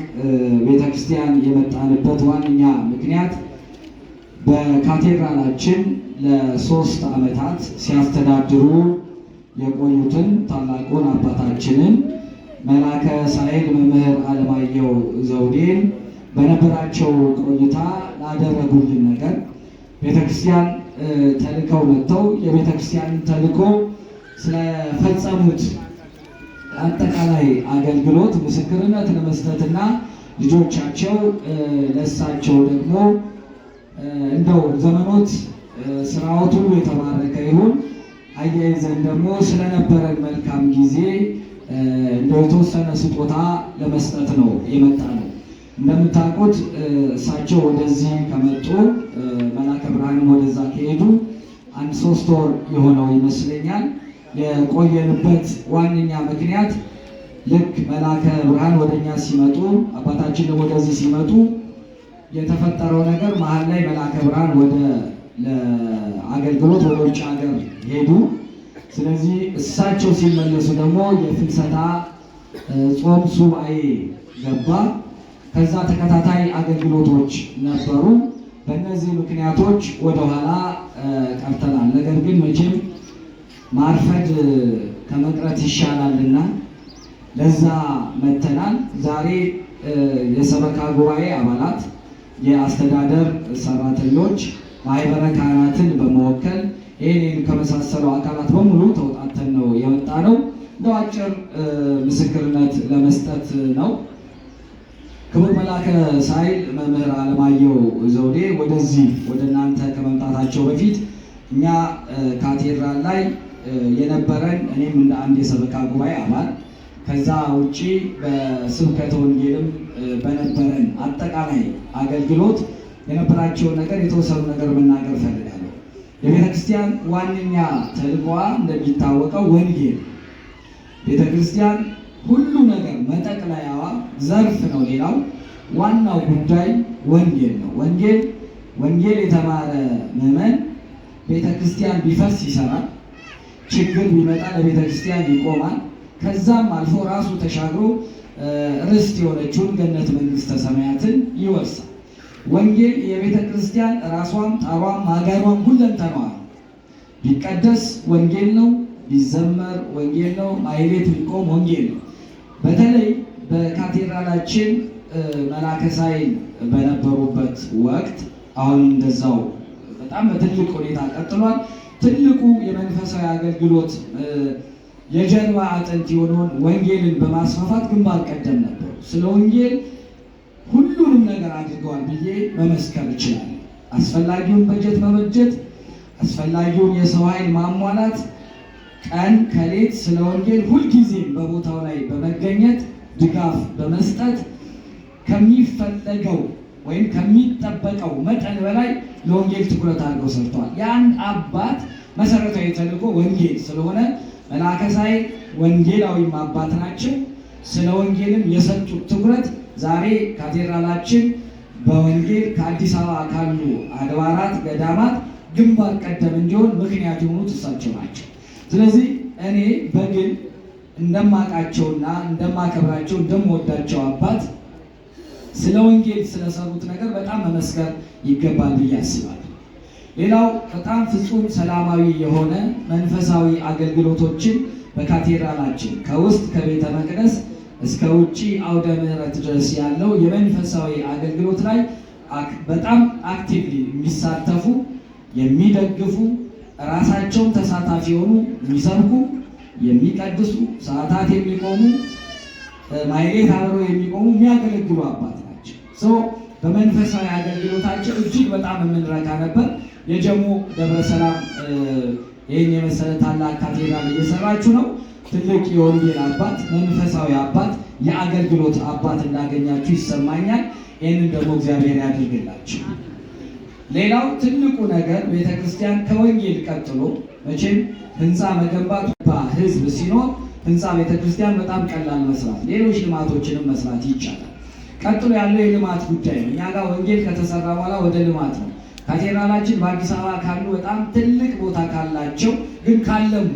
S3: ቤተክርስቲያን የመጣንበት ዋነኛ ምክንያት በካቴድራላችን ለ3 ዓመታት ሲያስተዳድሩ የቆዩትን ታላቁን አባታችንን መልአከ ሳይል መምህር አለማየሁ ዘውዴን በነበራቸው ቆይታ ላደረጉልን ነገር ቤተክርስቲያን ተልከው መጥተው የቤተክርስቲያንን ተልኮ ስለፈጸሙት አጠቃላይ አገልግሎት ምስክርነት ለመስጠትና ልጆቻቸው ለእሳቸው ደግሞ እንደው ዘመኖት ስራዎት ሁሉ የተባረከ ይሁን አያይዘን ደግሞ ስለነበረን መልካም ጊዜ እንደው የተወሰነ ስጦታ ለመስጠት ነው የመጣ ነው። እንደምታውቁት እሳቸው ወደዚህ ከመጡ መልአከ ብርሃንም ወደዛ ከሄዱ 1-3 ወር የሆነው ይመስለኛል። የቆየንበት ዋነኛ ምክንያት ልክ መልአከ ብርሃን ወደኛ ሲመጡ አባታችን ደግሞ ወደዚህ ሲመጡ የተፈጠረው ነገር መሀል ላይ መልአከ ብርሃን ወደ ለአገልግሎት ወደ ውጭ ሀገር ሄዱ። ስለዚህ እሳቸው ሲመለሱ ደግሞ የፍልሰታ ጾም ሱባኤ ገባ። ከዛ ተከታታይ አገልግሎቶች ነበሩ። በእነዚህ ምክንያቶች ወደኋላ ቀርተናል። ነገር ግን መቼም ማርፈድ ከመቅረት ይሻላልና ለዛ መተናል። ዛሬ የሰበካ ጉባኤ አባላት፣ የአስተዳደር ሰራተኞች፣ ማህበረ ካህናትን በመወከል ይህን ከመሳሰሉ አካላት በሙሉ ተውጣተን ነው የወጣ ነው። እንደው አጭር ምስክርነት ለመስጠት ነው። ክቡር መልአከ ሳይል መምህር አለማየሁ ዘውዴ ወደዚህ ወደ እናንተ ከመምጣታቸው በፊት እኛ ካቴድራል ላይ የነበረን እኔም እንደ አንድ የሰበካ ጉባኤ አባል ከዛ ውጪ በስብከተ ወንጌልም በነበረን አጠቃላይ አገልግሎት የነበራቸውን ነገር የተወሰኑ ነገር መናገር ፈልጋለሁ። የቤተክርስቲያን ዋነኛ ተልዕኮዋ እንደሚታወቀው ወንጌል፣ ቤተክርስቲያን ሁሉ ነገር መጠቅለያዋ ዘርፍ ነው። ሌላው ዋናው ጉዳይ ወንጌል ነው። ወንጌል የተማረ ምዕመን ቤተክርስቲያን ቢፈስ ይሰራል፣ ችግር ቢመጣ ለቤተክርስቲያን ይቆማል። ከዛም አልፎ ራሱ ተሻግሮ ርስት የሆነችውን ገነት መንግስተ ሰማያትን ይወርሳል። ወንጌል የቤተ ክርስቲያን ራሷም ጣሯም ማገሯም ሁለንተናዋ ቢቀደስ ወንጌል ነው፣ ቢዘመር ወንጌል ነው፣ ማህሌት ቢቆም ወንጌል ነው። በተለይ በካቴድራላችን መልአከ ሳይል በነበሩበት ወቅት አሁን እንደዛው በጣም በትልቅ ሁኔታ ቀጥሏል። ትልቁ የመንፈሳዊ አገልግሎት የጀርባ አጥንት የሆነውን ወንጌልን በማስፋፋት ግንባር ቀደም ነበሩ። ስለ ወንጌል ሁሉንም ነገር አድርገዋል ብዬ መመስከር ይችላል። አስፈላጊውን በጀት መበጀት፣ አስፈላጊውን የሰው ኃይል ማሟላት፣ ቀን ከሌት ስለ ወንጌል ሁልጊዜም በቦታው ላይ በመገኘት ድጋፍ በመስጠት ከሚፈለገው ወይም ከሚጠበቀው መጠን በላይ ለወንጌል ትኩረት አድርገው ሰርተዋል። የአንድ አባት መሰረታዊ ተልዕኮ ወንጌል ስለሆነ መልአከ ሳይል ወንጌላዊም አባት ናቸው። ስለ ወንጌልም የሰጡት ትኩረት ዛሬ ካቴድራላችን በወንጌል ከአዲስ አበባ ካሉ አድባራት ገዳማት ግንባር ቀደም እንዲሆን ምክንያት የሆኑት እሳቸው ናቸው። ስለዚህ እኔ በግል እንደማውቃቸውና እንደማከብራቸው እንደምወዳቸው አባት ስለ ወንጌል ስለሰሩት ነገር በጣም መመስከር ይገባል ብዬ አስባለሁ። ሌላው በጣም ፍጹም ሰላማዊ የሆነ መንፈሳዊ አገልግሎቶችን በካቴድራላችን ከውስጥ ከቤተ መቅደስ እስከ ውጪ አውደ ምሕረት ድረስ ያለው የመንፈሳዊ አገልግሎት ላይ በጣም አክቲቭሊ የሚሳተፉ የሚደግፉ ራሳቸውን ተሳታፊ የሆኑ የሚሰብኩ የሚቀድሱ ሰዓታት የሚቆሙ ማይሌት አብረው የሚቆሙ የሚያገለግሉ አባት ናቸው። በመንፈሳዊ አገልግሎታቸው እጅግ በጣም የምንረካ ነበር። የጀሞ ደብረ ሰላም ይህን የመሰለ ታላቅ ካቴድራል እየሰራችሁ ነው። ትልቅ የወንጌል አባት፣ መንፈሳዊ አባት፣ የአገልግሎት አባት እንዳገኛችሁ ይሰማኛል። ይህንን ደግሞ እግዚአብሔር ያድርግላችሁ። ሌላው ትልቁ ነገር ቤተክርስቲያን ከወንጌል ቀጥሎ መቼም ህንፃ መገንባት ህዝብ ሲኖር ህንፃ ቤተክርስቲያን በጣም ቀላል መስራት፣ ሌሎች ልማቶችንም መስራት ይቻላል። ቀጥሎ ያለው የልማት ጉዳይ ነው። እኛ ጋር ወንጌል ከተሰራ በኋላ ወደ ልማት ነው። ካቴድራላችን በአዲስ አበባ ካሉ በጣም ትልቅ ቦታ ካላቸው ግን ካለሙ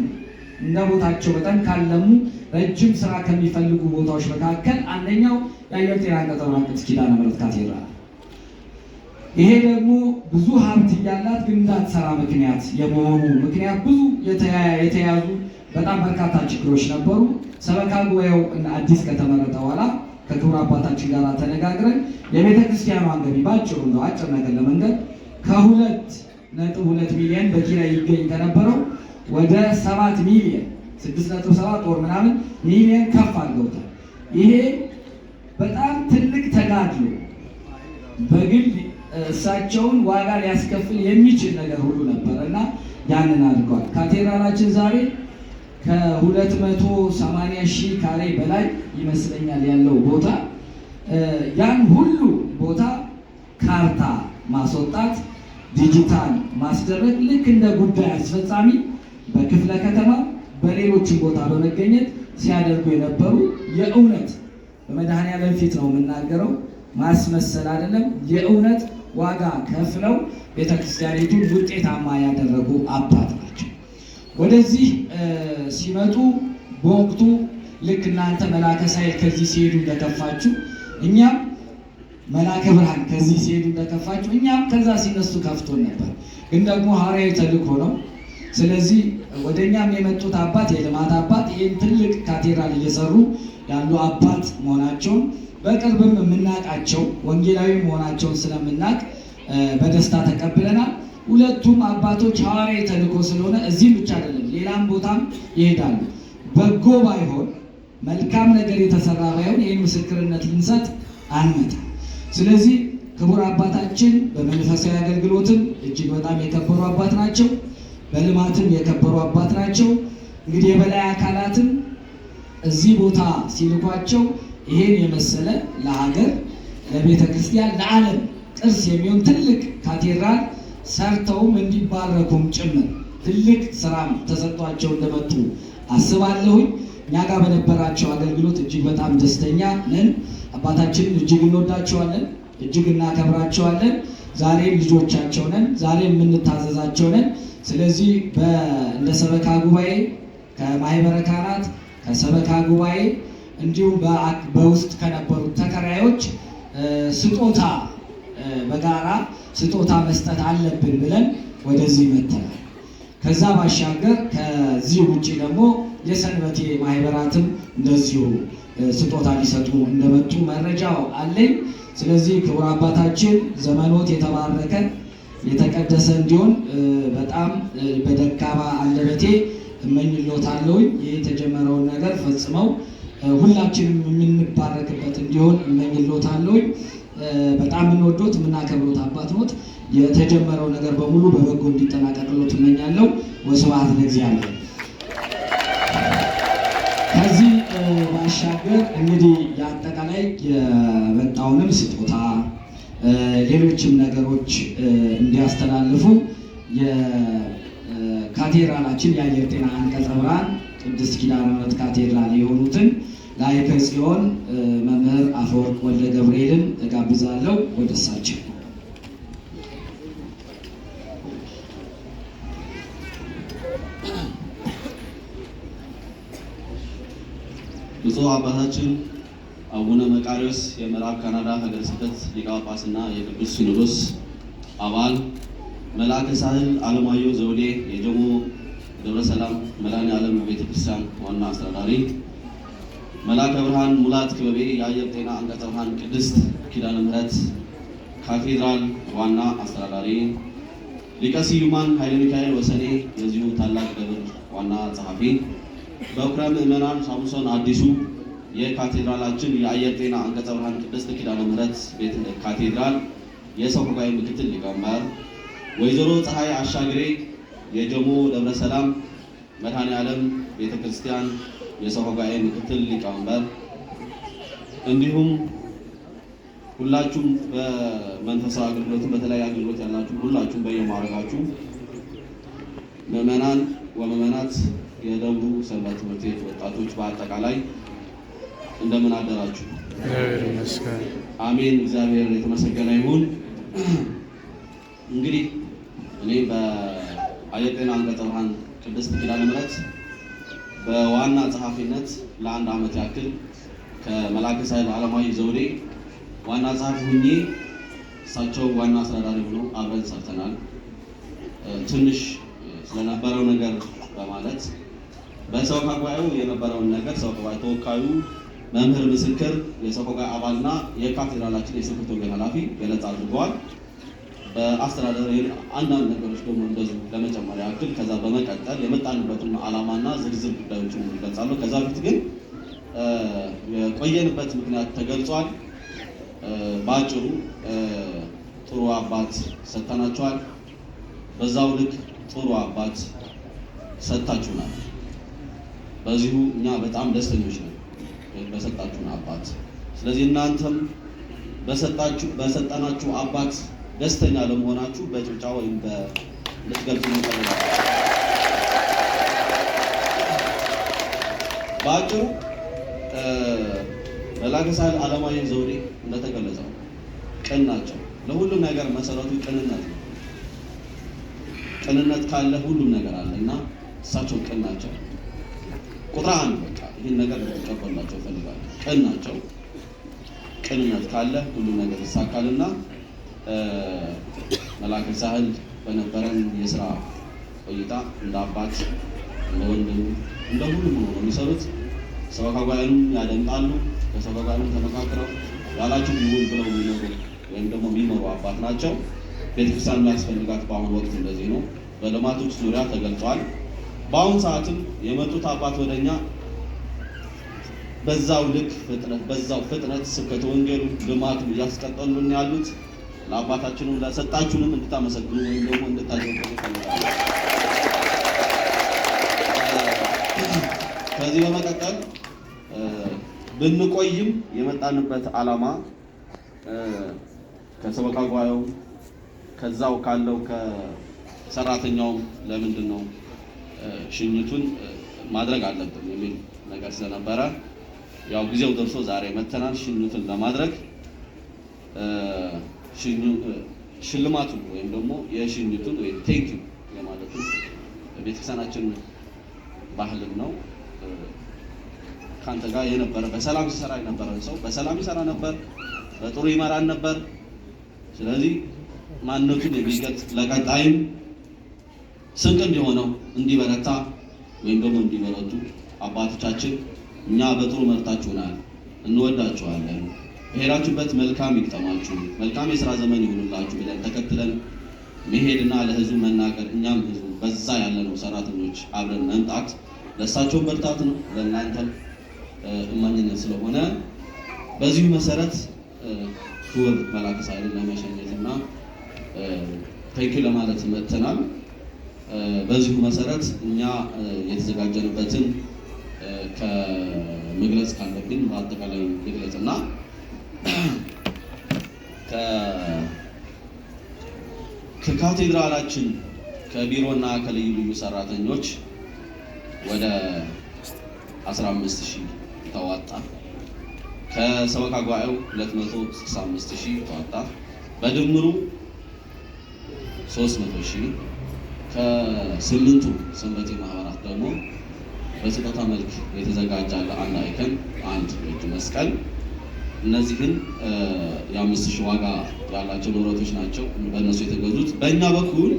S3: እንደ ቦታቸው በጣም ካለሙ ረጅም ስራ ከሚፈልጉ ቦታዎች መካከል አንደኛው የአየር ጤና አንቀጸ ብርሃን ቅድስት ኪዳነ ምሕረት ካቴድራል። ይሄ ደግሞ ብዙ ሀብት እያላት ግን እንዳትሰራ ምክንያት የመሆኑ ምክንያት ብዙ የተያዙ በጣም በርካታ ችግሮች ነበሩ። ሰበካ ጉባኤው አዲስ ከተመረጠ በኋላ ከክቡር አባታችን ጋር ተነጋግረን የቤተ ክርስቲያኗን ገቢ ባጭሩ ነው አጭር ነገር ለመንገድ ከ2.2 ሚሊዮን በኪራይ ይገኝ ከነበረው ወደ 7 ሚሊዮን 6.7 ወር ምናምን ሚሊዮን ከፍ አድርገውታል። ይሄ በጣም ትልቅ ተጋድሎ በግል እሳቸውን ዋጋ ሊያስከፍል የሚችል ነገር ሁሉ ነበር እና ያንን አድርገዋል። ካቴድራላችን ዛሬ ከ280 ሺህ ካሬ በላይ ይመስለኛል ያለው ቦታ ያን ሁሉ ቦታ ካርታ ማስወጣት፣ ዲጂታል ማስደረግ ልክ እንደ ጉዳይ አስፈጻሚ በክፍለ ከተማ በሌሎችም ቦታ በመገኘት ሲያደርጉ የነበሩ የእውነት በመድኃኔዓለም ፊት ነው የምናገረው፣ ማስመሰል አይደለም። የእውነት ዋጋ ከፍለው ቤተክርስቲያኒቱን ውጤታማ ያደረጉ አባት ናቸው። ወደዚህ ሲመጡ በወቅቱ ልክ እናንተ መላከ ሳይል ከዚህ ሲሄዱ እንደከፋችሁ እኛም መላከ ብርሃን ከዚህ ሲሄዱ እንደከፋችሁ እኛም ከዛ ሲነሱ ከፍቶን ነበር። ግን ደግሞ ሐዋርያዊ ተልእኮ ነው። ስለዚህ ወደኛም የመጡት አባት የልማት አባት ይህን ትልቅ ካቴድራል እየሰሩ ያሉ አባት መሆናቸውን በቅርብም የምናውቃቸው ወንጌላዊ መሆናቸውን ስለምናውቅ በደስታ ተቀብለናል። ሁለቱም አባቶች ሐዋርያዊ ተልእኮ ስለሆነ እዚህም ብቻ አይደለም ሌላም ቦታም ይሄዳሉ። በጎ ባይሆን መልካም ነገር የተሰራ ባይሆን ይህን ምስክርነት ልንሰጥ አንመጣም። ስለዚህ ክቡር አባታችን በመንፈሳዊ አገልግሎትም እጅግ በጣም የከበሩ አባት ናቸው። በልማትም የከበሩ አባት ናቸው። እንግዲህ የበላይ አካላትም እዚህ ቦታ ሲልኳቸው ይሄን የመሰለ ለሀገር፣ ለቤተ ክርስቲያን፣ ለዓለም ቅርስ የሚሆን ትልቅ ካቴድራል ሰርተውም እንዲባረኩም ጭምር ትልቅ ስራም ተሰጥቷቸው እንደመጡ አስባለሁኝ። እኛ ጋር በነበራቸው አገልግሎት እጅግ በጣም ደስተኛ ነን። አባታችንን እጅግ እንወዳቸዋለን፣ እጅግ እናከብራቸዋለን። ዛሬም ልጆቻቸው ነን፣ ዛሬም የምንታዘዛቸው ነን። ስለዚህ እንደ ሰበካ ጉባኤ ከማህበረ ካህናት ከሰበካ ጉባኤ እንዲሁም በውስጥ ከነበሩት ተከራዮች ስጦታ በጋራ ስጦታ መስጠት አለብን ብለን ወደዚህ መጥተናል። ከዛ ባሻገር ከዚህ ውጭ ደግሞ የሰንበቴ ማህበራትም እንደዚሁ ስጦታ ሊሰጡ እንደመጡ መረጃው አለኝ። ስለዚህ ክቡር አባታችን ዘመኖት የተባረከ የተቀደሰ እንዲሆን በጣም በደካማ አንደበቴ እመኝሎታለሁ። ይህ የተጀመረውን ነገር ፈጽመው ሁላችንም የምንባረክበት እንዲሆን እመኝሎታለሁ። በጣም የምንወዶት የምናከብሮት አባት ኖት። የተጀመረው ነገር በሙሉ በበጎ እንዲጠናቀቅሎት እመኛለሁ። ወስብሐት ለእግዚአብሔር። ከዚህ ባሻገር እንግዲህ የአጠቃላይ የመጣውንም ስጦታ ሌሎችም ነገሮች እንዲያስተላልፉ የካቴድራላችን የአየር ጤና አንቀጸ ብርሃን ቅድስት ኪዳነ ምሕረት ካቴድራል የሆኑትን ላይከ ጽዮን መምህር አፈወርቅ ወልደ ገብርኤልን እጋብዛለሁ። ወደ እሳቸው።
S4: ብፁዕ አባታችን አቡነ መቃርዮስ የምዕራብ ካናዳ ሀገረ ስብከት ሊቀ ጳጳስና የቅዱስ ሲኖዶስ አባል፣ መልአከ ሳህል አለማየሁ ዘውዴ የጀሞ ደብረ ሰላም መድኃኔዓለም ቤተክርስቲያን ዋና አስተዳዳሪ፣ መልአከ ብርሃን ሙላት ክበቤ የአየር ጤና አንቀጸ ብርሃን ቅድስት ኪዳነ ምሕረት ካቴድራል ዋና አስተዳዳሪ፣ ሊቀ ስዩማን ኃይለ ሚካኤል ወሰኔ የዚሁ ታላቅ ደብር ዋና ጸሐፊ፣ በኩረ ምዕመናን ሳሙሶን አዲሱ የካቴድራላችን የአየር ጤና አንቀጸ ብርሃን ቅድስት ኪዳነ ምሕረት ቤተ ካቴድራል የሰው ጉባኤ ምክትል ሊቀመንበር፣ ወይዘሮ ፀሐይ አሻግሬ የጀሞ ደብረ ሰላም መድኃኔዓለም ቤተክርስቲያን የሰው ጉባኤ ምክትል ሊቀመንበር፣ እንዲሁም ሁላችሁም በመንፈሳዊ አገልግሎት በተለያየ አገልግሎት ያላችሁ ሁላችሁም በየማዕረጋችሁ ምዕመናን ወምዕመናት የደብሩ ሰንበት ትምህርት ቤት ወጣቶች በአጠቃላይ እንደምን አደራችሁ?
S5: እግዚአብሔር ይመስገን።
S4: አሜን። እግዚአብሔር የተመሰገነ ይሁን። እንግዲህ እኔ በአየር ጤና አንቀጸ ብርሃን ቅድስት ኪዳነ ምሕረት በዋና ጸሐፊነት ለአንድ ዓመት ያክል ከመልአከ ሳህል አለማየሁ ዘውዴ ዋና ጸሐፊ ሁኜ እሳቸው ዋና አስተዳዳሪ ሆነው አብረን ሰርተናል። ትንሽ ስለነበረው ነገር በማለት በሰበካ ጉባኤው የነበረውን ነገር ሰበካ ጉባኤ ተወካዩ መምህር ምስክር የሰበካ ጉባኤ አባልና የካቴድራላችን የስብከተ ወንጌል ኃላፊ ገለጻ አድርገዋል። በአስተዳደር አንዳንድ ነገሮች ደግሞ እንደዚሁ ለመጨመር ያክል ከዛ በመቀጠል የመጣንበትን ዓላማና ዝርዝር ጉዳዮችን እንገልጻለሁ። ከዛ በፊት ግን የቆየንበት ምክንያት ተገልጿል። በአጭሩ ጥሩ አባት ሰጥተናቸዋል። በዛው ልክ ጥሩ አባት ሰጥታችሁናል። በዚሁ እኛ በጣም ደስተኞች ነን በሰጣችሁን አባት። ስለዚህ እናንተም በሰጠናችሁ አባት ደስተኛ ለመሆናችሁ በጭብጨባ ወይም በልትገልጹ ይፈልጋል። በአጭሩ መልአከ ሳህል አለማየሁ ዘውዴ እንደተገለጸው ቅን ናቸው። ለሁሉም ነገር መሰረቱ ቅንነት ነው። ቅንነት ካለ ሁሉም ነገር አለ እና እሳቸው ቅን ናቸው። ቁጥር አንድ በቃ ይህን ነገር ልትቀበሏቸው እፈልጋለሁ። ቅን ናቸው። ቅንነት ካለ ሁሉም ነገር ይሳካልና መልአከ ሳህል በነበረን የስራ ቆይታ እንደ አባት፣ እንደ ወንድም፣ እንደ ሁሉም ነው የሚሰሩት። ሰበካ ጉባኤንም ያደምጣሉ። ከሰበካ ጉባኤንም ተመካክረው ያላችሁ ይሁን ብለው የሚኖሩ ወይም ደግሞ የሚመሩ አባት ናቸው። ቤተክርስቲያን የሚያስፈልጋት በአሁኑ ወቅት እንደዚህ ነው። በልማቶች ዙሪያ ተገልጿል። በአሁኑ ሰዓትም የመጡት አባት ወደኛ በዛው ልክ ፍጥነት ስብከተ ወንጌሉ ልማቱ እያስቀጠሉን ያሉት ለአባታችንም ለሰጣችሁንም እንድታመሰግኑ ወይም ደግሞ እንድታደርጉ ይፈልጋሉ። ከዚህ በመቀጠል ብንቆይም የመጣንበት ዓላማ ከሰበካ ጉባኤው ከዛው ካለው ከሰራተኛውም ለምንድን ነው ሽኝቱን ማድረግ አለብን የሚል ነገር ስለነበረ ያው ጊዜው ደርሶ ዛሬ መተናል ሽኝቱን ለማድረግ። ሽልማቱን ወይም ደግሞ የሽኝቱን ወይም ቴንኪ የማለቱ ቤተክርስቲያናችን ባህልም ነው። ካንተ ጋር የነበረ በሰላም ሲሰራ የነበረን ሰው በሰላም ይሰራ ነበር፣ በጥሩ ይመራን ነበር። ስለዚህ ማንነቱን የሚገልጽ ለቀጣይም ስንቅ እንዲሆነው እንዲበረታ ወይም ደግሞ እንዲበረቱ አባቶቻችን እኛ በጥሩ መርታችሁናል፣ እንወዳችኋለን፣ በሄዳችሁበት መልካም ይግጠማችሁ፣ መልካም የሥራ ዘመን ይሁንላችሁ ብለን ተከትለን መሄድና ለህዝቡ መናገር እኛም ህዝቡ በዛ ያለነው ሰራተኞች አብረን መምጣት ለእሳቸው በርታት ነው፣ ለእናንተም እማኝነት ስለሆነ በዚሁ መሰረት ክቡር መልአከ ሳህልን ለመሸኘትና ቴንኪው ለማለት መጥተናል። በዚሁ መሰረት እኛ የተዘጋጀንበትን ከመግለጽ ካለብን በአጠቃላይ መግለጽና ከካቴድራላችን ከቢሮና ከልዩ ልዩ ሰራተኞች ወደ 15,000 ተዋጣ። ከሰበካ ጉባኤው 265,000 ተዋጣ። በድምሩ 300,000። ከስምንቱ ሰንበቴ ማህበራት ደግሞ በስጦታ መልክ የተዘጋጀ አንድ አይከን፣ አንድ እጅ መስቀል እነዚህን የ5,000 ዋጋ ያላቸው ንብረቶች ናቸው በእነሱ የተገዙት። በእኛ በኩል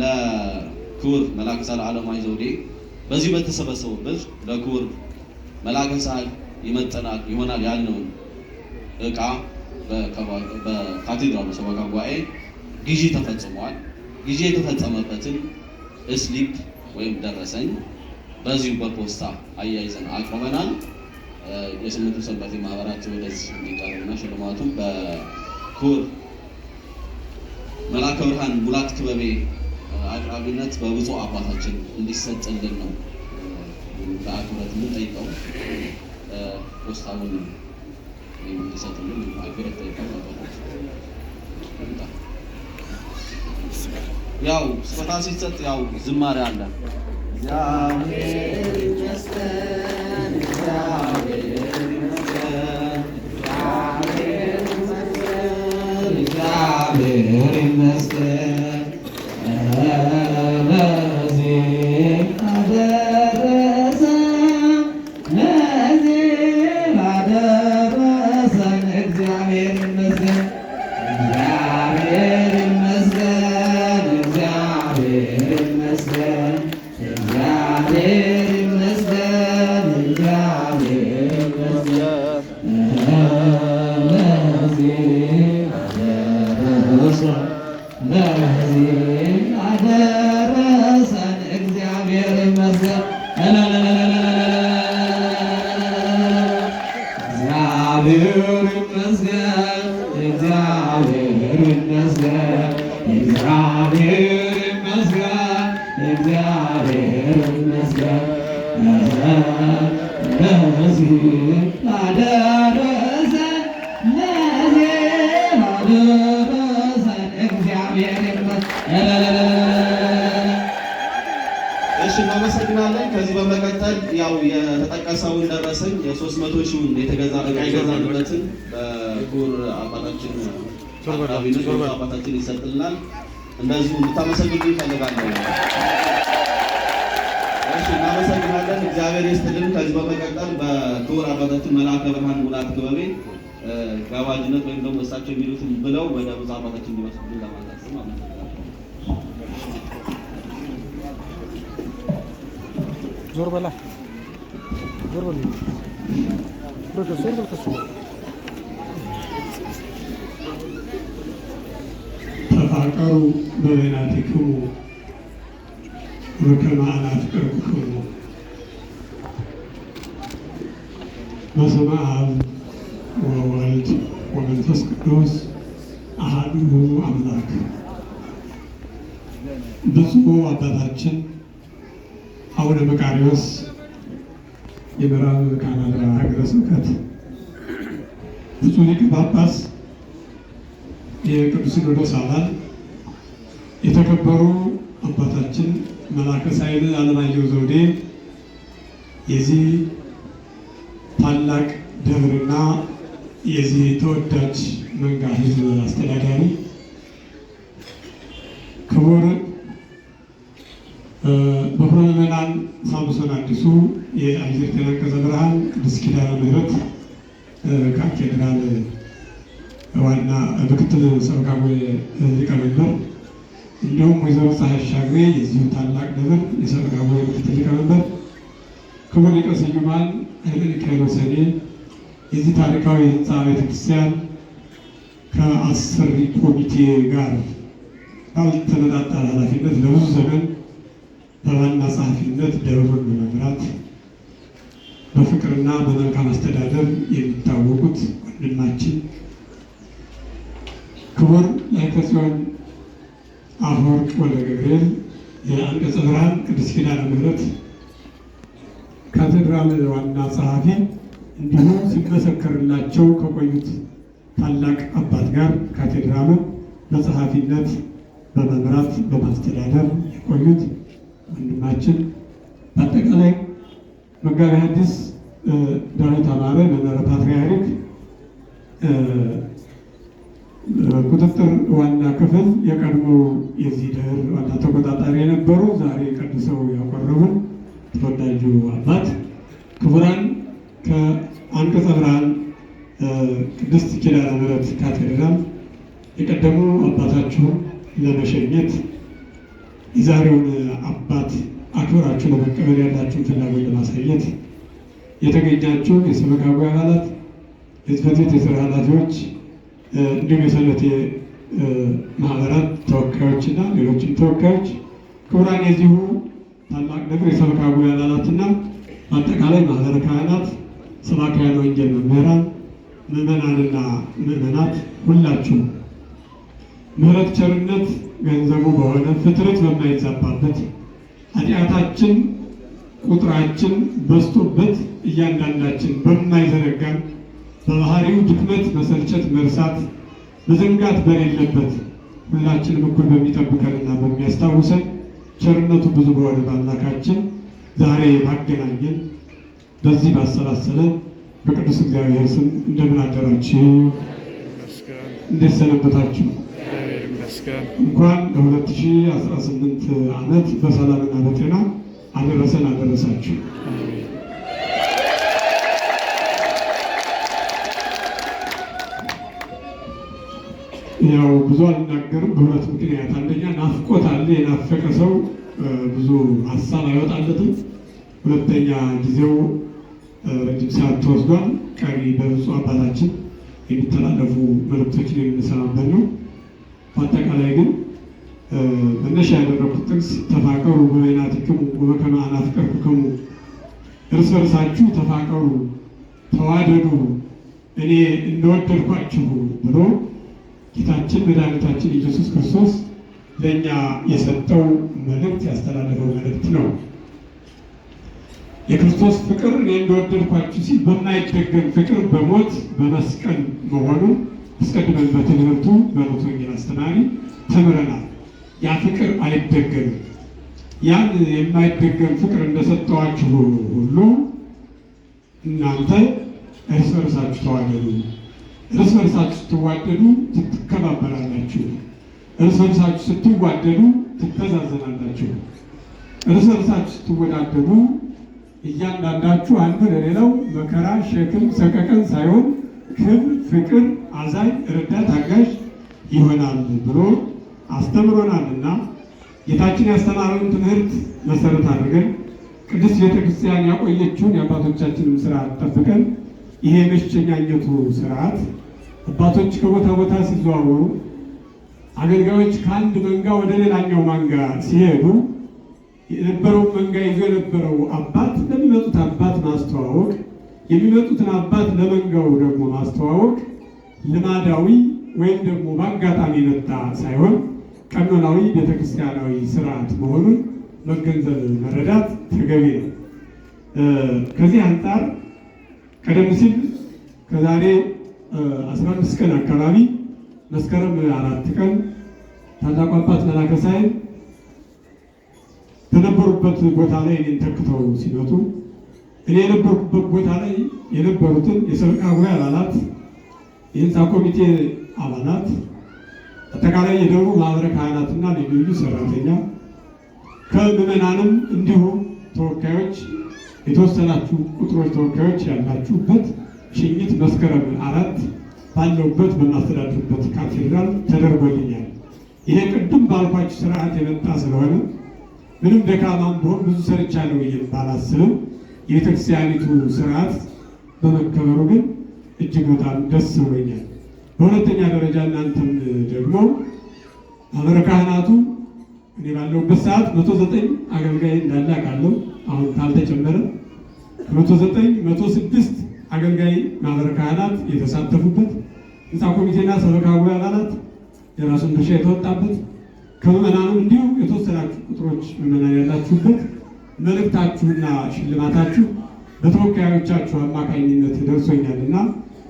S4: ለክቡር መልአከ ፀሐይ ዓለማየሁ ዘውዴ በዚህ በተሰበሰቡበት ለክቡር መልአከ ፀሐይ ይመጥናል ይሆናል ያልነውን ዕቃ በካቴድራሉ ሰበካ ጉባኤ ግዢ ተፈጽሟል። ግዢ የተፈጸመበትን ስሊፕ ወይም ደረሰኝ በዚሁ በፖስታ አያይዘን አቅርበናል። የ8ቱ ሰንበቴ ማህበራት ወደዚህ እንዲቀርብና ሽልማቱ በክቡር መልአከ ብርሃን ሙላት ክበቤ አቅራቢነት በብፁዕ አባታችን እንዲሰጥልን ነው በአክብሮት የምንጠይቀው። ፖስታውን እንዲሰጥልን በአክብሮት ጠይቀው። ያው ስጦታ ሲሰጥ ያው ዝማሬ አለ። እግዚአብሔር ይመስገን፣ እግዚአብሔር ይመስገን፣ እግዚአብሔር ይመስገን ለዚህ አደረሰን፣ ለዚህ አደረሰን። እግዚአብሔር ይመስገን፣ እግዚአብሔር ይመስገን፣ እግዚአብሔር ይመስገን፣ እግዚአብሔር ይመስገን፣ እግዚአብሔር ይመስገን ለዚህ አደረሰን፣ እግዚአብሔር ይመስገን። እግዚአብሔር ይመስገን፣ እግዚአብሔር ይመስገን፣ እግዚአብሔር ይመስገን፣ እግዚአብሔር ይመስገን ለዚህ አደረሰን፣ ለዚህ አደረሰን፣ እግዚአብሔር ይመስገን። እሺ እናመሰግናለን። ከዚህ በመቀጠል ያው የተጠቀሰውን ደረሰኝ የ300,000 የተገዛ ዕቃ የገዛንበትን በክቡር አባታችን አባታችን ይሰጥልናል። እንደዚሁ እንድታመሰግኑ ይፈልጋለሁ። እሺ እናመሰግናለን። እግዚአብሔር ይስጥልን። ከዚህ በመቀጠል በክቡር አባታችን መልአከ ብርሃን ሙላት ክበቤ ጋባዥነት ወይም ደግሞ እሳቸው የሚሉትን ብለው ወደ ብፁዕ አባታችን እንዲወስዱልን ለማሳሰብ አመሰግናለሁ።
S5: ዞር በላ ዞር በል ዞር በል ከሱ
S6: ተፋቀሩ በበይናቲክሙ ወከመ አናፍቅርክሙ። በስመ አብ ወወልድ ወመንፈስ ቅዱስ አሐዱ አምላክ። ብፁዕ አባታችን አቡነ መቃርዮስ የምዕራብ ካናዳ ሀገረ ስብከት ብፁዕ ሊቀ ጳጳስ፣ የቅዱስ ሲኖዶስ አባል፣ የተከበሩ አባታችን መልአከ ፀሐይ ዓለማየሁ ዘውዴ የዚህ ታላቅ ደብርና የዚህ ተወዳጅ መንጋ ሕዝብ አስተዳዳሪ፣ ክቡር በኩረ ምዕመናን ሳምሶን አዲሱ የአየር ጤና አንቀጸ ብርሃን ቅድስት ኪዳነ ምሕረት ካቴድራል ዋና ምክትል ሰበካ ጉባኤ ሊቀመንበር፣ እንዲሁም ወይዘሮ ፀሐይ አሻግሬ የዚሁ ታላቅ ደብር የሰበካ ጉባኤ ምክትል ሊቀመንበር፣ ክቡር ሊቀ ስዩማን ኃይለ ሚካኤል ወሰኔ የዚህ ታሪካዊ ህንፃ ቤተክርስቲያን ከአሰሪ ኮሚቴ ጋር ባልተነጣጠረ ኃላፊነት ለብዙ ዘመን በዋና ጸሐፊነት ደብሩን በመምራት በፍቅርና በመልካም አስተዳደር የሚታወቁት ወንድማችን ክቡር ላይከ ጽዮን አፈወርቅ ወልደ ገብርኤል የአንቀጸ ብርሃን ቅድስት ኪዳነ ምሕረት ካቴድራል ዋና ጸሐፊ፣ እንዲሁም ሲመሰከርላቸው ከቆዩት ታላቅ አባት ጋር ካቴድራሉን በጸሐፊነት በመምራት በማስተዳደር የቆዩት ወንድማችን፣ በአጠቃላይ መጋቤ ሐዲስ ዳዊት አማረ መንበረ ፓትርያርክ ቁጥጥር ዋና ክፍል የቀድሞ የዚህ ደብር ዋና ተቆጣጣሪ የነበሩ ዛሬ ቀድሰው ያቆረቡን ተወዳጁ አባት፣ ክቡራን ከአንቀጸ ብርሃን የቀደሙ አባታችሁን ለመሸኘት የዛሬውን አባት አክብራችሁ ለመቀበል ያላችሁን ፍላጎት ለማሳየት የተገኛችሁ የሰበካ ጉባኤ አባላት፣ የጽሕፈት ቤት የሥራ ኃላፊዎች እንዲሁም የሰንበቴ ማህበራት ተወካዮችና ሌሎችም ተወካዮች፣ ክቡራን የዚሁ ታላቅ ነገር የሰበካ ጉባኤ አባላትና በአጠቃላይ ማህበረ ካህናት፣ ሰባክያነ ወንጌል መምህራን፣ ምዕመናንና ምዕመናት ሁላችሁ ምሕረት ቸርነት ገንዘቡ በሆነ ፍጥረት በማይዛባበት ኃጢአታችን ቁጥራችን በዝቶበት እያንዳንዳችን በማይዘነጋን በባህሪው ድክመት መሰልቸት መርሳት መዘንጋት በሌለበት ሁላችንም እኩል በሚጠብቀንና በሚያስታውሰን ቸርነቱ ብዙ በሆነ በአምላካችን ዛሬ ባገናኘን በዚህ ባሰባሰለ በቅዱስ እግዚአብሔር ስም እንደምን አደራችሁ? እንዴት ሰነበታችሁ? እንኳን ለ2018 ዓመት በሰላምና በጤና አደረሰን አደረሳችሁ። ያው ብዙ አልናገርም በሁለት ምክንያት፣ አንደኛ ናፍቆት አለ። የናፈቀ ሰው ብዙ ሀሳብ አይወጣለትም። ሁለተኛ ጊዜው ረጅም ሰዓት ተወስዷል። ቀሪ በብፁዕ አባታችን የሚተላለፉ መልእክቶችን የምንሰማበት ነው። በአጠቃላይ ግን መነሻ ያደረኩት ጥቅስ ተፋቀሩ በበይናቲክሙ ወበከመ አናፍቀርክሙ፣ እርስ በርሳችሁ ተፋቀሩ ተዋደዱ እኔ እንደወደድኳችሁ ብሎ ጌታችን መድኃኒታችን ኢየሱስ ክርስቶስ ለእኛ የሰጠው መልእክት ያስተላለፈው መልእክት ነው። የክርስቶስ ፍቅር እኔ እንደወደድኳችሁ ሲል በማይደገም ፍቅር በሞት በመስቀል መሆኑን አስቀድመን በትምህርቱ በዕለቱ ወንጌል አስተማሪ ተምረናል። ያ ፍቅር አይደገምም። ያን የማይደገም ፍቅር እንደሰጠዋችሁ ሁሉ እናንተ እርስ በርሳችሁ ተዋደዱ። እርስ በርሳችሁ ስትዋደዱ ትከባበራላችሁ። እርስ በርሳችሁ ስትዋደዱ ትተዛዘናላችሁ። እርስ በርሳችሁ ስትወዳደዱ እያንዳንዳችሁ አንዱ ለሌላው መከራ፣ ሸክም፣ ሰቀቀን ሳይሆን ክብር፣ ፍቅር፣ አዛኝ፣ ረዳት፣ አጋዥ ይሆናል ብሎ አስተምሮናልና ጌታችን ያስተማረውን ትምህርት መሰረት አድርገን ቅድስት ቤተክርስቲያን ያቆየችውን የአባቶቻችንን ስርዓት ጠብቀን ይሄ የመሸኛኘቱ ስርዓት አባቶች ከቦታ ቦታ ሲዘዋወሩ አገልጋዮች ከአንድ መንጋ ወደ ሌላኛው መንጋ ሲሄዱ የነበረውን መንጋ ይዞ የነበረው አባት ለሚመጡት አባት ማስተዋወቅ፣ የሚመጡትን አባት ለመንጋው ደግሞ ማስተዋወቅ ልማዳዊ ወይም ደግሞ በአጋጣሚ መጣ ሳይሆን ቀኖናዊ ቤተክርስቲያናዊ ስርዓት መሆኑን መገንዘብ መረዳት ተገቢ ነው። ከዚህ አንጻር ቀደም ሲል ከዛሬ 15 ቀን አካባቢ መስከረም 4 ቀን ታላቁ አባት መላከ ሳህል በነበሩበት ቦታ ላይ እኔን ተክተው ሲመጡ እኔ የነበርኩበት ቦታ ላይ የነበሩትን የሰበካ ጉባኤ አባላት፣ የህንፃ ኮሚቴ አባላት፣ አጠቃላይ የደቡብ ማህበረ ካህናትና ልዩ ልዩ ሰራተኛ ከምዕመናንም እንዲሁ ተወካዮች የተወሰናችሁ ቁጥሮች ተወካዮች ያላችሁበት ሽኝት መስከረም 4 ባለውበት በማስተዳድርበት ካቴድራል ተደርጎልኛል። ይሄ ቅድም ባልኳችሁ ስርዓት የመጣ ስለሆነ ምንም ደካማም ቢሆን ብዙ ሰርቻለሁ ብዬ ባላስብም የቤተክርስቲያኒቱ ስርዓት በመከበሩ ግን እጅግ በጣም ደስ ብሎኛል። በሁለተኛ ደረጃ እናንተም ደግሞ ማህበረ ካህናቱ እኔ ባለሁበት ሰዓት 109 አገልጋይ እንዳለ አውቃለሁ። አሁን ካልተጨመረ 109 106 አገልጋይ ማህበረ ካህናት የተሳተፉበት ህንፃ ኮሚቴና ሰበካ ጉባኤ አባላት የራሱን ድርሻ የተወጣበት ከምዕመናኑም እንዲሁ የተወሰናችሁ ቁጥሮች ምዕመናን ያላችሁበት መልእክታችሁና ሽልማታችሁ በተወካዮቻችሁ አማካኝነት ደርሶኛልና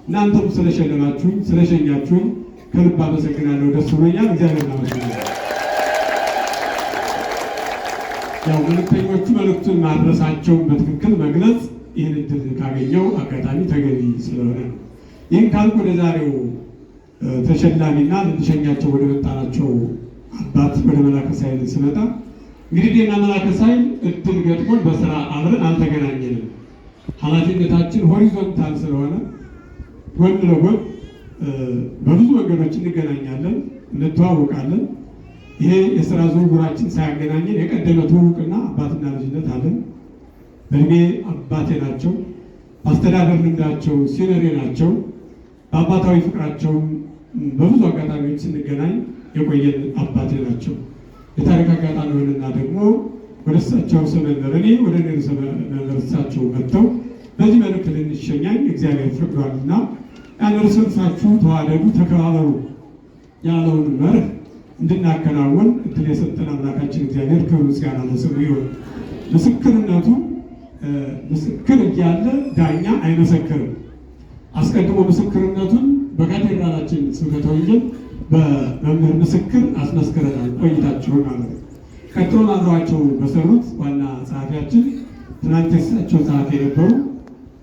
S6: እናንተም ስለሸለማችሁኝ ስለሸኛችሁኝ ከልብ አመሰግናለሁ። ደስ ብሎኛል። እግዚአብሔር ይመስገን። ያው መልእክተኞቹ መልእክቱን ማድረሳቸውን በትክክል መግለጽ ይህን እድል ካገኘው አጋጣሚ ተገቢ ስለሆነ ነው። ይህን ካልኩ ወደ ዛሬው ተሸላሚና ልንሸኛቸው ወደ መጣናቸው አባት ወደ መላከ ሳህል ስመጣ እንግዲህ እኔና መላከ ሳህል እድል ገጥሞን በስራ አብረን አልተገናኘንም። ኃላፊነታችን ሆሪዞንታል ስለሆነ ጎን ለጎን በብዙ መንገዶች እንገናኛለን፣ እንተዋወቃለን። ይሄ የስራ ዝውውራችን ሳያገናኘን የቀደመ ትውውቅና አባትና ልጅነት አለን። በእድሜ አባቴ ናቸው፣ በአስተዳደር ልምዳቸው ሲነሬ ናቸው። በአባታዊ ፍቅራቸው በብዙ አጋጣሚዎች ስንገናኝ የቆየን አባቴ ናቸው። የታሪክ አጋጣሚ ሆነና ደግሞ ወደ እሳቸው ሰመንበር እኔ ወደ እኔ ሰመንበር እሳቸው መጥተው በዚህ መልእክት ልንሸኛኝ እግዚአብሔር ፈቅዷልና ያን እርስ በርሳችሁ ተዋደዱ፣ ተከባበሩ ያለውን መርህ እንድናከናወን እድል የሰጠን አምላካችን እግዚአብሔር ክብር ምስጋና ለስሙ ይሁን። ምስክርነቱ ምስክር እያለ ዳኛ አይመሰክርም። አስቀድሞ ምስክርነቱን በካቴድራላችን ስብከተ ወንጌል በመምህር ምስክር አስመስክረናል ቆይታችሁን ማለት ነው። ቀጥሎ አብረዋቸው በሰሩት ዋና ጸሐፊያችን ትናንት የእሳቸው ጸሐፊ የነበሩ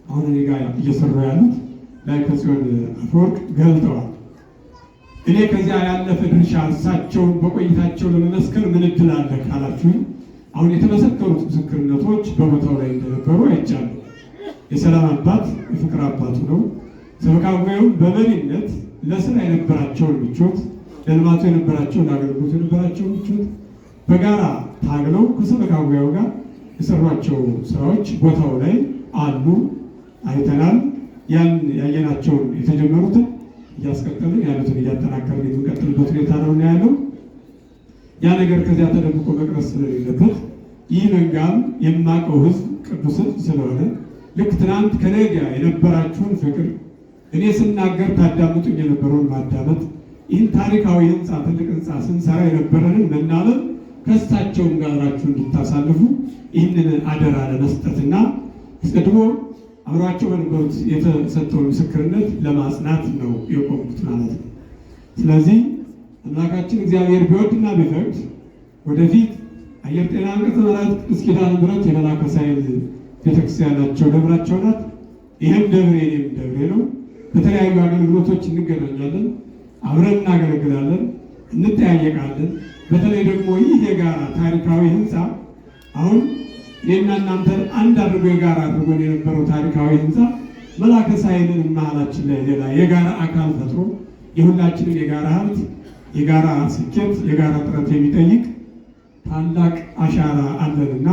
S6: አሁን እኔ ጋር እየሰሩ ያሉት ላይከ ጽዮን አፈወርቅ ገልጠዋል። እኔ ከዚያ ያለፈ ድርሻ እሳቸውን በቆይታቸው ለመመስከር ምን እድል አለ ካላችሁኝ፣ አሁን የተመሰከሩት ምስክርነቶች በቦታው ላይ እንደነበሩ አይቻለሁ። የሰላም አባት የፍቅር አባቱ ነው። ሰበካ ጉባኤውን በመሪነት ለስራ የነበራቸውን ምቾት፣ ለልማቱ የነበራቸውን ለአገልግሎት የነበራቸውን ምቾት በጋራ ታግለው ከሰበካ ጉባኤው ጋር የሰሯቸው ስራዎች ቦታው ላይ አሉ፣ አይተናል። ያን ያየናቸውን የተጀመሩትን እያስቀጠልን ያሉትን እያጠናከርን የምንቀጥልበት ሁኔታ ነው ያለው። ያ ነገር ከዚያ ተደብቆ መቅረት ስለሌለበት ይህ መንጋም የማውቀው ህዝብ ቅዱስ ህዝብ ስለሆነ ልክ ትናንት ከነገ የነበራችሁን ፍቅር እኔ ስናገር ታዳምጡኝ የነበረውን ማዳመጥ፣ ይህን ታሪካዊ ህንፃ ትልቅ ህንፃ ስንሰራ የነበረንን መናበብ ከእሳቸውም ጋራችሁ እንድታሳልፉ ይህንን አደራ ለመስጠትና አስቀድሞ አብሯቸው በነበሩት የተሰጠውን ምስክርነት ለማጽናት ነው የቆምኩት ማለት ነው። ስለዚህ አምላካችን እግዚአብሔር ቢወድና ቢፈቅድ ወደፊት አየር ጤና አንቀጸ ብርሃን ቅዱስ ኪዳነ ምሕረት የመላከ ሳይል ቤተክርስቲያናቸው ደብራቸው ናት። ይህም ደብሬ እኔም ደብሬ ነው። በተለያዩ አገልግሎቶች እንገናኛለን፣ አብረን እናገለግላለን፣ እንጠያየቃለን። በተለይ ደግሞ ይህ የጋራ ታሪካዊ ህንፃ አሁን እኔና እናንተ አንድ አድርጎ የጋራ አድርጎን የነበረው ታሪካዊ ህንፃ መላከ ሳይልን መሀላችን ላይ ሌላ የጋራ አካል ፈጥሮ የሁላችንን የጋራ ሀብት፣ የጋራ ስኬት፣ የጋራ ጥረት የሚጠይቅ ታላቅ አሻራ አለንና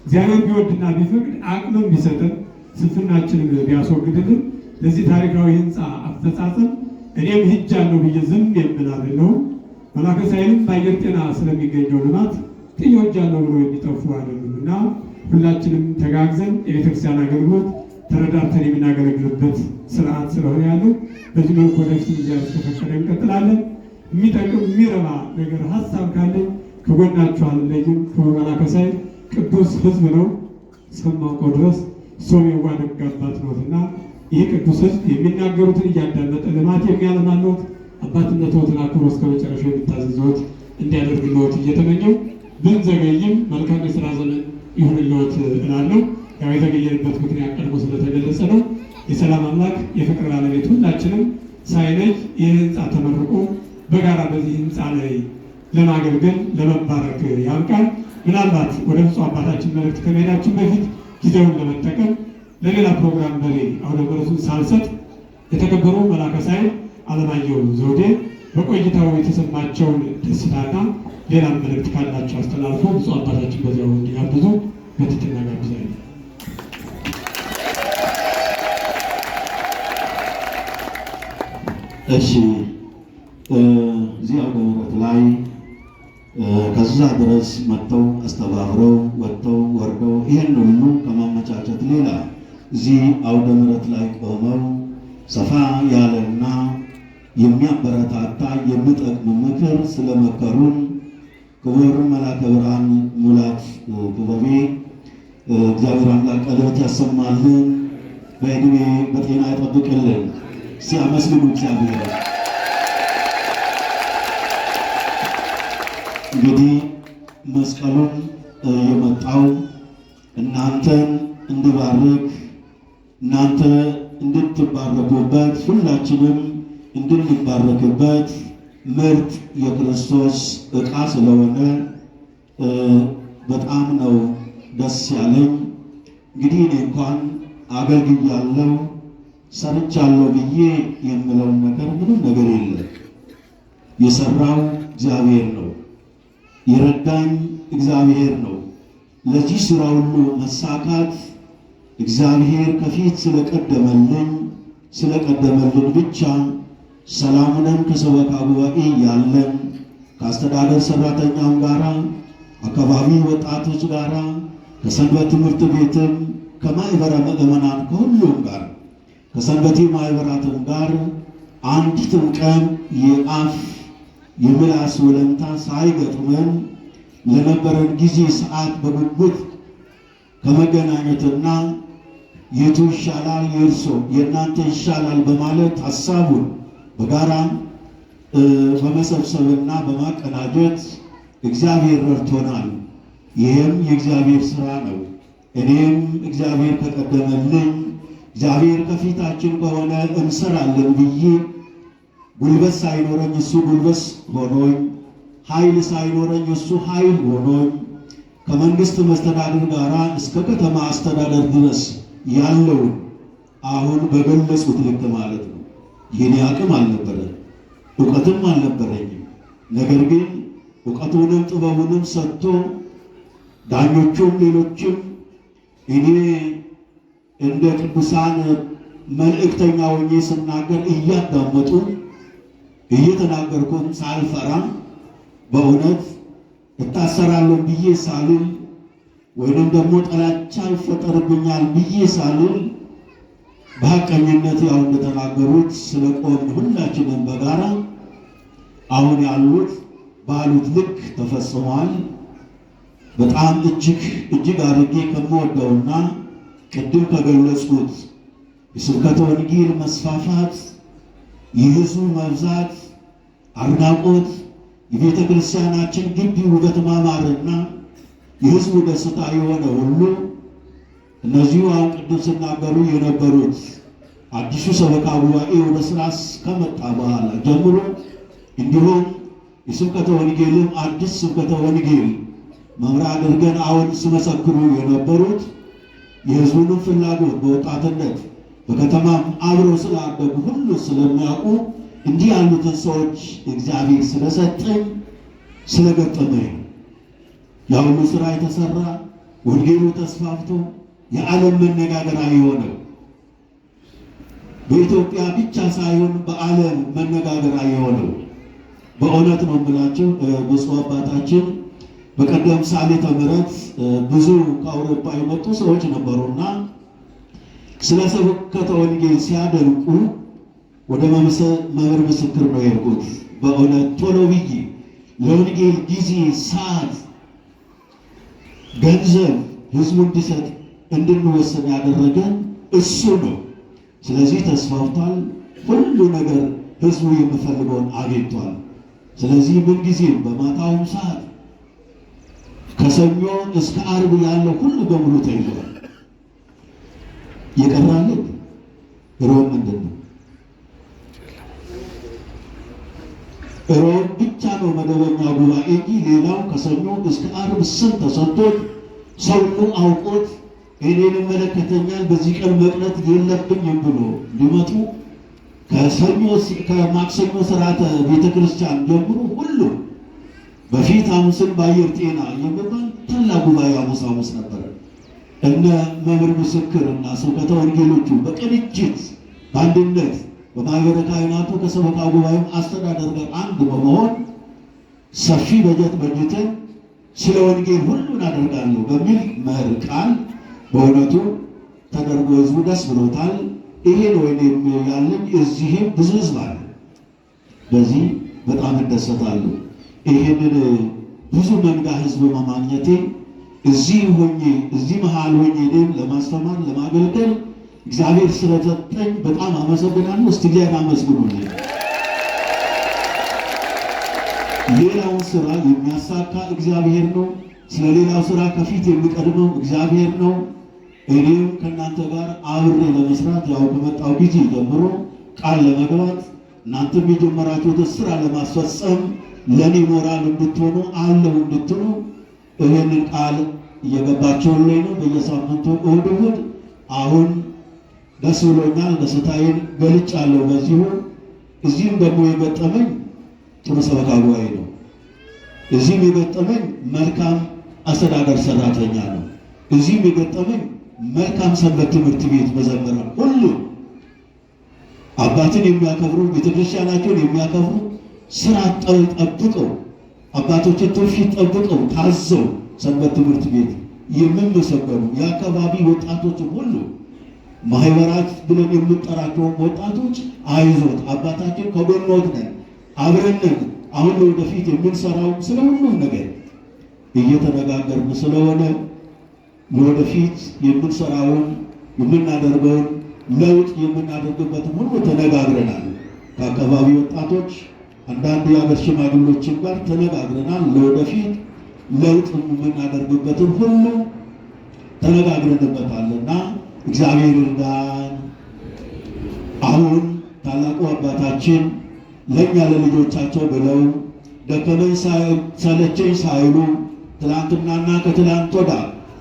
S6: እግዚአብሔር ቢወድና ቢፈቅድ አቅምም ቢሰጠን ስንፍናችንን ቢያስወግድልን ለዚህ ታሪካዊ ህንፃ አፈጻጸም እኔም ሂጃለሁ ብዬ ዝም የምል አይደለሁም። መላከ ሳይልም በአየር ጤና ስለሚገኘው ልማት ጥያቄያለሁ ብሎ የሚጠፉ አይደሉምና ሁላችንም ተጋግዘን የቤተክርስቲያን አገልግሎት ተረዳርተን የምናገለግልበት ስርዓት ስለሆነ ያለው በዚህ መልኩ ወደፊት እግዚአብሔር ተፈቀደ እንቀጥላለን። የሚጠቅም የሚረባ ነገር ሀሳብ ካለኝ ከጎናችሁ አልለይም። ከመላከ ሳይል ቅዱስ ህዝብ ነው እስከማውቀው ድረስ ሶም የዋደግ አባት ነውና ይህ ቅዱስ ህዝብ የሚናገሩትን እያዳመጠ ልማት የሚያለማለት አባትነትዎትን አክብሮ እስከ መጨረሻው የሚታዘዝዎት እንዲያደርግልዎት እየተመኘው ብንዘገይም መልካም የሥራ ዘመን ይሁንልዎት እላለሁ። ያው የተገኘንበት ምክንያት ቀድሞ ስለተገለጸ ነው። የሰላም አምላክ የፍቅር ባለቤት ሁላችንም ሳይለይ ይህ ህንፃ ተመርቆ በጋራ በዚህ ህንፃ ላይ ለማገልገል ለመባረክ ያብቃል። ምናልባት ወደ ብፁዕ አባታችን መልእክት ከመሄዳችን በፊት ጊዜውን ለመጠቀም ለሌላ ፕሮግራም በሬ አውደ ምሕረቱን ሳልሰጥ የተከበሩ መላከ ሳይል አለማየሁ ዘውዴ በቆይታው የተሰማቸውን ደስታና ሌላም መልእክት ካላቸው አስተላልፎ ብፁዕ አባታችን በዚያው እንዲጋብዙ በትህትና ጋብዛለሁ።
S1: እሺ፣ እዚህ አውደ ምሕረት ላይ ከዛ ድረስ መጥተው አስተባብረው ወጥተው ወርደው ይህን ሁሉ ከማመቻቸት ሌላ እዚህ አውደ ምሕረት ላይ ቆመው ሰፋ ያለና የሚያበረታታ የሚጠቅም ምክር ስለመከሩን ክቡር መላከ ብርሃን ሙላት ክበቤ እግዚአብሔር አምላክ ቀለበት ያሰማልን፣ በዕድሜ በጤና ይጠብቅልን። ሲያመስግኑ እግዚአብሔር እንግዲህ መስቀሉን የመጣው እናንተን እንዲባርክ እናንተ እንድትባረኩበት ሁላችንም እንድንባረክበት ምርጥ የክርስቶስ ዕቃ ስለሆነ በጣም ነው ደስ ያለኝ። እንግዲህ እኔ እንኳን አገልግያለሁ፣ ሰርቻለሁ ብዬ የምለውን ነገር ምንም ነገር የለም። የሰራው እግዚአብሔር ነው። የረዳኝ እግዚአብሔር ነው። ለዚህ ስራ ሁሉ መሳካት እግዚአብሔር ከፊት ስለቀደመልን ብቻ ሰላሙንም ከሰበካ ጉባኤ ያለን ከአስተዳደር ሰራተኛም ጋራ አካባቢ ወጣቶች ጋራ ከሰንበት ትምህርት ቤትም ከማህበረ ምዕመናን ከሁሉም ጋር ከሰንበቴ ማህበራትም ጋር አንዲትም ቀን የአፍ የምላስ ወለምታ ሳይገጥመን ለነበረን ጊዜ ሰዓት በጉጉት ከመገናኘትና የቱ ይሻላል የእርሶ የእናንተ ይሻላል በማለት ሀሳቡን በጋራ በመሰብሰብና በማቀናጀት እግዚአብሔር ረድቶናል። ይህም የእግዚአብሔር ስራ ነው። እኔም እግዚአብሔር ከቀደመልኝ እግዚአብሔር ከፊታችን ከሆነ እንሰራለን ብዬ ጉልበት ሳይኖረኝ እሱ ጉልበት ሆኖኝ፣ ኃይል ሳይኖረኝ እሱ ኃይል ሆኖኝ ከመንግስት መስተዳድር ጋር እስከ ከተማ አስተዳደር ድረስ ያለውን አሁን በገለጹት ልክ ማለት ነው። የኔ አቅም አልነበረ እውቀትም አልነበረኝም። ነገር ግን እውቀቱንም ጥበቡንም ሰጥቶ ዳኞቹም ሌሎችም እኔ እንደ ቅዱሳን መልእክተኛ ሆኜ ስናገር እያዳመጡ እየተናገርኩት ሳልፈራ በእውነት እታሰራለሁ ብዬ ሳልል ወይንም ደግሞ ጥላቻ ይፈጠርብኛል ብዬ ሳልል በሐቀኝነት ያው እንደተናገሩት ስለቆምን ሁላችንም በጋራ አሁን ያሉት ባሉት ልክ ተፈጽሟል። በጣም እጅግ አድርጌ ከምወደውና ቅድም ከገለጹት የስብከተ ወንጌል መስፋፋት፣ የሕዝቡ መብዛት፣ አድናቆት፣ የቤተ ክርስቲያናችን ግቢ ውበት ማማርና የሕዝቡ ደስታ የሆነ ሁሉ እነዚሁ አሁን ቅድም ሲናገሩ የነበሩት አዲሱ ሰበካ ጉባኤ ወደ ስራ ከመጣ በኋላ ጀምሮ እንዲሁም የስብከተ ወንጌልም አዲስ ስብከተ ወንጌል መምሪያ አድርገን አሁን ሲመሰክሩ የነበሩት የሕዝቡንም ፍላጎት በወጣትነት በከተማም አብረው ስላደጉ ሁሉ ስለሚያውቁ እንዲህ ያሉትን ሰዎች እግዚአብሔር ስለሰጠኝ ስለገጠመኝ ያ ሁሉ ስራ የተሰራ ወንጌሉ ተስፋፍቶ የዓለም መነጋገሪያ የሆነው በኢትዮጵያ ብቻ ሳይሆን በዓለም መነጋገሪያ የሆነው በእውነት ነው የምላችሁ። ብፁዕ አባታችን በቀደም ሳሌተ ምሕረት ብዙ ከአውሮፓ የመጡ ሰዎች ነበሩና ስለ ስብከተ ወንጌል ሲያደንቁ ወደ መምህር ምስክር ነው የሄድኩት። በእውነት ቶሎ ብዬ ለወንጌል ጊዜ፣ ሰዓት፣ ገንዘብ ህዝቡ እንዲሰጥ እንድንወስን ያደረገን እሱ ነው። ስለዚህ ተስፋፍቷል። ሁሉ ነገር ህዝቡ የሚፈልገውን አግኝቷል። ስለዚህ ምን ጊዜም በማታውም ሰዓት ከሰኞ እስከ ዓርብ ያለው ሁሉ በሙሉ ተይዟል። የቀራልን ሮብ ምንድን ነው? ሮብ ብቻ ነው መደበኛ ጉባኤ እንጂ ሌላው ከሰኞ እስከ ዓርብ ስም ተሰጥቶት ሰው አውቆት እኔን ይመለከተኛል በዚህ ቀን መቅረት የለብኝም ብሎ ሊመጡ ከማክሰኞ ስርዓተ ቤተክርስቲያን ጀምሮ ሁሉ በፊት ሐሙስን በአየር ጤና የሚባል ታላቅ ጉባኤ ሐሙስ ነበረ። እነ መምህር ምስክር እና ስብከተ ወንጌሎቹ በቅንጅት በአንድነት በማህበረ ካህናቱ ከሰበካ ጉባኤም አስተዳደር ጋር አንድ በመሆን ሰፊ በጀት በጀትን ስለ ወንጌል ሁሉን አደርጋለሁ በሚል መር ቃል በእውነቱ ተደርጎ ህዝቡ ደስ ብሎታል። ይሄ ነው እኔም ያለኝ። እዚህም ብዙ ህዝብ አለ። በዚህ በጣም እደሰታለሁ። ይሄንን ብዙ መንጋ ህዝብ በማግኘቴ እዚህ መሃል ሆኜ እኔም ለማስተማር ለማገልገል እግዚአብሔር ስለሰጠኝ በጣም አመሰግናለሁ። እስቲ እግዚአብሔር አመስግኑልኝ። ሌላውን ስራ የሚያሳካ እግዚአብሔር ነው። ስለሌላው ስራ ከፊት የሚቀድመው እግዚአብሔር ነው። እኔም ከእናንተ ጋር አብሬ ለመስራት ያው ከመጣው ጊዜ ጀምሮ ቃል ለመግባት እናንተም የጀመራችሁትን ስራ ለማስፈጸም ለኔ ሞራል እንድትሆኑ አለው እንድትሉ ይህንን ቃል እየገባችሁልኝ ነው። በየሳምንቱ እሑድ አሁን ደስ ብሎኛል። ደስታዬን ገልጫለሁ በዚሁ። እዚህም ደግሞ የገጠመኝ ጥሩ ሰበካ ጉባኤ ነው። እዚህም የገጠመኝ መልካም አስተዳደር ሰራተኛ ነው። እዚህም የገጠመኝ መልካም ሰንበት ትምህርት ቤት መዘምራን ሁሉ አባትን የሚያከብሩ ቤተክርስቲያናቸውን የሚያከብሩ ስራ ጠብቀው አባቶችን ትውፊት ጠብቀው ታዘው ሰንበት ትምህርት ቤት የሚመሰገኑ የአካባቢ ወጣቶች ሁሉ ማህበራት ብለን የምንጠራቸው ወጣቶች አይዞት አባታችን ከጎኖት ነን አብረን ነን። አሁን ለወደፊት የምንሰራው ስለ ሁሉም ነገር እየተነጋገርን ስለሆነ ለወደፊት የምንሰራውን የምናደርገውን ለውጥ የምናደርግበትን ሁሉ ተነጋግረናል። ከአካባቢ ወጣቶች አንዳንድ የሀገር ሽማግሌዎችን ጋር ተነጋግረናል። ለወደፊት ለውጥ የምናደርግበትን ሁሉ ተነጋግረንበታልና እግዚአብሔር ይርዳን። አሁን ታላቁ አባታችን ለእኛ ለልጆቻቸው ብለው ደከመኝ ሰለቸኝ ሳይሉ ትላንትናና ከትላንት ወዳ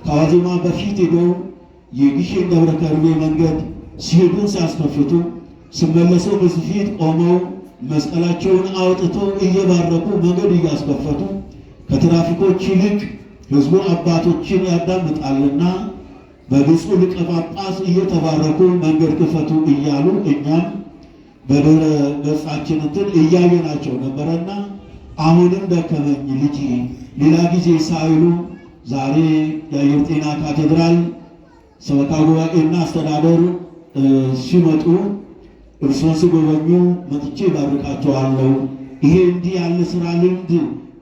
S1: ከዋዜማ በፊት ሄደው የግሼን ደብረ ከርቤ መንገድ ሲሄዱን ሲያስከፍቱ ሲመለሱ በዚህ ፊት ቆመው መስቀላቸውን አውጥተው እየባረኩ መንገድ እያስከፈቱ ከትራፊኮች ይልቅ ሕዝቡ አባቶችን ያዳምጣልና በብፁዕ ሊቀ ጳጳስ እየተባረኩ መንገድ ክፈቱ እያሉ እኛም በድረ ገጻችን እንትን እያየናቸው ነበረና አሁንም ደከመኝ ልጅ ሌላ ጊዜ ሳይሉ ዛሬ የአየር ጤና ካቴድራል ሰበካ ጉባኤና አስተዳደር ሲመጡ እርሶን ሲጎበኙ መጥቼ ባርካቸዋለሁ። ይሄ እንዲህ ያለ ስራ ልምድ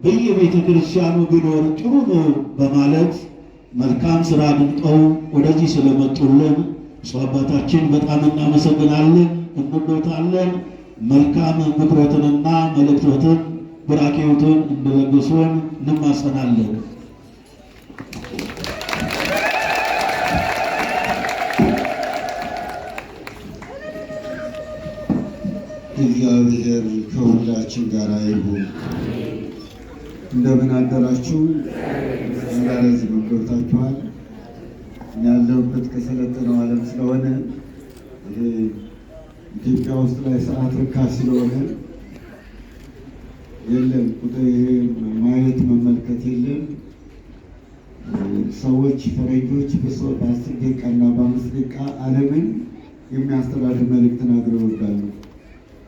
S1: በየቤተ ክርስቲያኑ ቢኖር ጥሩ ነው በማለት መልካም ስራ ድንቀው ወደዚህ ስለመጡልን ብፁዕ አባታችን በጣም እናመሰግናለን፣ እንወዶታለን። መልካም ምክሮትንና መልእክቶትን ቡራኬዎትን እንድለግሱን እንማጸናለን።
S7: እግዚአብሔር ከሁላችን ጋር ይሁን። እንደምን አደራችሁ? እንደዚህ መገብታችኋል። ያለሁበት ከሰለጠነው ዓለም ስለሆነ ኢትዮጵያ ውስጥ ላይ ሰዓት ርካሽ ስለሆነ የለም ቁጥር ማየት መመልከት የለም። ሰዎች ፈረንጆች በ10 ደቂቃና በ5 ደቂቃ ዓለምን የሚያስተላልፍ መልእክት ተናግረው ይወዳሉ።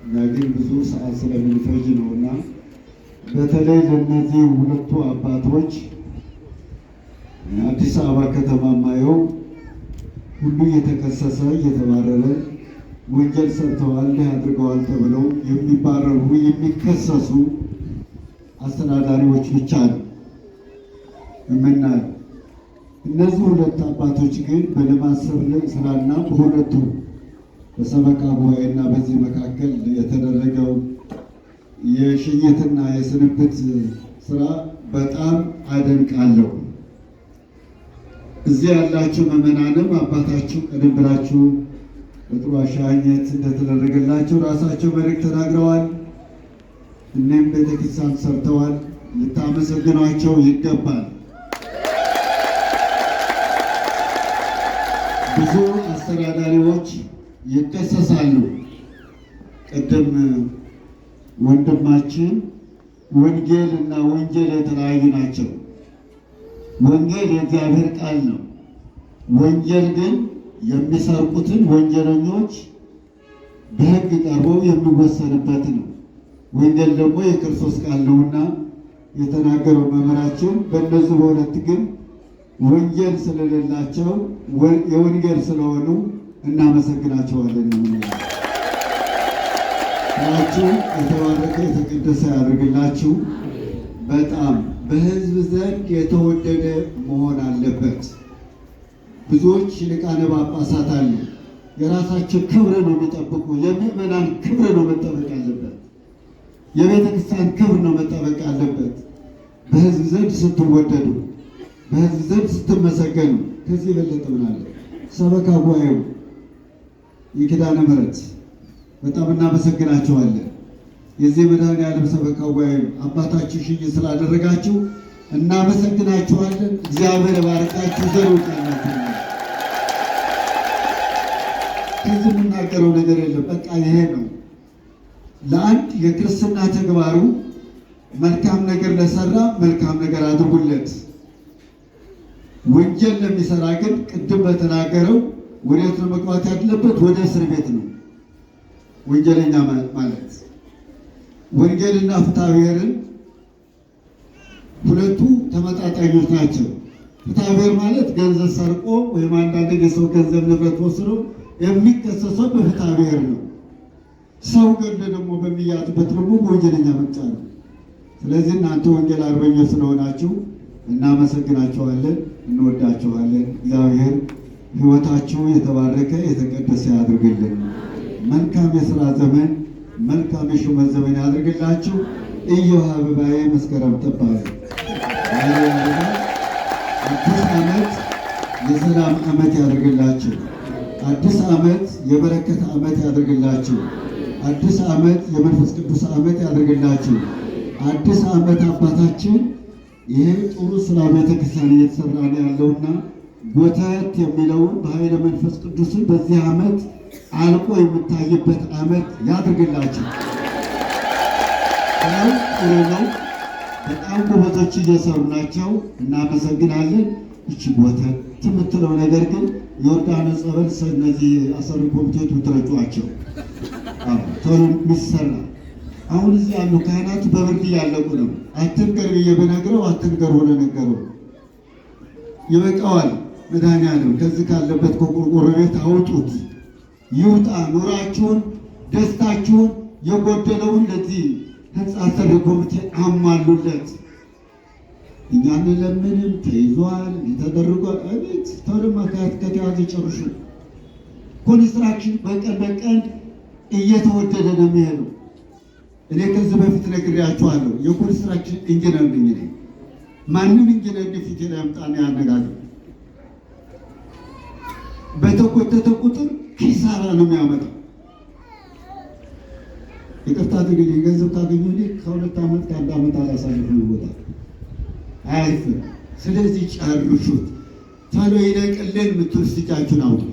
S7: እና ግን ብዙ ሰዓት ስለምንፈጅ ነውና በተለይ ለእነዚህ ሁለቱ አባቶች አዲስ አበባ ከተማ ማየው ሁሉ እየተከሰሰ እየተባረረ ወንጀል ሰርተዋል አድርገዋል ተብለው የሚባረሩ የሚከሰሱ አስተዳዳሪዎች ብቻ ነው የምናየው። እነዚህ ሁለት አባቶች ግን በልማት ስራና በሁለቱ በሰበካ ጉባኤና በዚህ መካከል የተደረገው የሽኝትና የስንብት ስራ በጣም አደንቃለሁ። እዚህ ያላችሁ ምዕመናንም አባታችሁ ቀደም ብላችሁ በጥሩ አሻኘት እንደተደረገላችሁ ራሳቸው መልእክት ተናግረዋል። እኔም ቤተክርስቲያን ሰርተዋል። ልታመሰግኗቸው ይገባል። ብዙ አስተዳዳሪዎች ይከሰሳሉ። ቅድም ወንድማችን ወንጌል እና ወንጀል የተለያዩ ናቸው። ወንጌል የእግዚአብሔር ቃል ነው። ወንጀል ግን የሚሰርቁትን ወንጀለኞች በሕግ ቀርበው የሚወሰንበት ነው። ወንጌል ደግሞ የክርስቶስ ቃል ነውና የተናገረው መምህራችን በእነዚህ በሁለት ግን ወንጌል ስለሌላቸው የወንጌል ስለሆኑ እናመሰግናቸዋለን። ስራችሁ የተባረከ የተቀደሰ ያደርግላችሁ። በጣም በሕዝብ ዘንድ የተወደደ መሆን አለበት። ብዙዎች ሊቃነ ጳጳሳት አሉ። የራሳቸው ክብር ነው የሚጠብቁ። የምዕመናን ክብር ነው መጠበቅ ያለበት። የቤተ ክርስቲያን ክብር ነው መጠበቅ ያለበት። በሕዝብ ዘንድ ስትወደዱ፣ በሕዝብ ዘንድ ስትመሰገኑ ከዚህ የበለጠ ምን አለ? ሰበካ ጉባኤው የኪዳነ ምሕረት በጣም እናመሰግናቸዋለን። የዚህ መድኃኔዓለም ሰበካ ጉባኤ አባታችሁ ሽኝ ስላደረጋችሁ እናመሰግናችኋለን። እግዚአብሔር ባርካችሁ ዘሩት ያላችሁ ከዚህ የምናገረው ነገር የለም። በቃ ይሄ ነው። ለአንድ የክርስትና ተግባሩ መልካም ነገር ለሰራ መልካም ነገር አድርጉለት። ወንጀል ለሚሰራ ግን ቅድም በተናገረው ወዴት ነው መግባት ያለበት? ወደ እስር ቤት ነው። ወንጀለኛ ማለት ወንጌልና ፍትሐ ብሔርን ሁለቱ ተመጣጣኞች ናቸው። ፍትሐ ብሔር ማለት ገንዘብ ሰርቆ ወይም አንዳንድ የሰው ገንዘብ ንብረት ወስዶ የሚከሰሰው በፍትሐ ብሔር ነው። ሰው ገድሎ ደግሞ በሚያዝበት ደግሞ በወንጀለኛ መቅጫ ነው። ስለዚህ እናንተ ወንጌል አርበኞች ስለሆናችሁ እናመሰግናችኋለን፣ እንወዳችኋለን። እግዚአብሔር ሕይወታችሁ የተባረከ የተቀደሰ ያድርግልን። መልካም የሥራ ዘመን፣ መልካም የሹመት ዘመን ያድርግላችሁ። እዮሃ አበባዬ መስከረም ጠባይ አዲስ ዓመት የሰላም ዓመት ያድርግላችሁ። አዲስ ዓመት የበረከት ዓመት ያድርግላችሁ። አዲስ ዓመት የመንፈስ ቅዱስ ዓመት ያድርግላችሁ። አዲስ ዓመት አባታችን ይሄ ጥሩ ስራ ቤተክርስቲያን እየተሰራ ነው ያለውና ጎተት የሚለውን በኃይለ መንፈስ ቅዱስን በዚህ ዓመት አልቆ የምታይበት ዓመት ያድርግላችሁ። ጥሩ ነው። በጣም ጎበዞች እየሰሩ ናቸው። እናመሰግናለን። እቺ ጎተት የምትለው ነገር ግን ዮርዳኖስ ጸበል እነዚህ አሰሪ ኮሚቴዎች ብትረጯቸው ቶሎ የሚሰራ አሁን እዚህ ያሉ ካህናቱ በብርድ እያለቁ ነው። አትንገር ብዬ በነግረው አትንገር ሆነ ነገረው። ይበቃዋል። መድኃኒዓለም ከዚህ ካለበት ከቆርቆሮ ቤት አውጡት፣ ይውጣ። ኑራችሁን፣ ደስታችሁን የጎደለውን ለዚህ ህንፃ አሰሪ ኮሚቴ አሟሉለት። እኛን ለምንም ተይዟል ተደርጓል። አቤት ቶሎ ከተያዘ ጨርሹ። ኮንስትራክሽን በቀን በቀን እየተወደደ ነው የሚሄደው። እኔ ከዚህ በፊት ነግሬያችኋለሁ። የኮንስትራክሽን ኢንጂነር ነኝ እኔ። ማንም ኢንጂነር ፊት ላይ ያምጣና ያነጋግር። በተቆጠተ ቁጥር ኪሳራ ነው የሚያመጣው። ይቅርታ አድርግልኝ። ገንዘብ ካገኙ ከ2 ዓመት ከ1 ዓመት አላሳልፍም ይወጣል አይፍም። ስለዚህ ጨርሹት። ቶሎ ይለቅልን የምትሉ እጃችሁን አውጡ።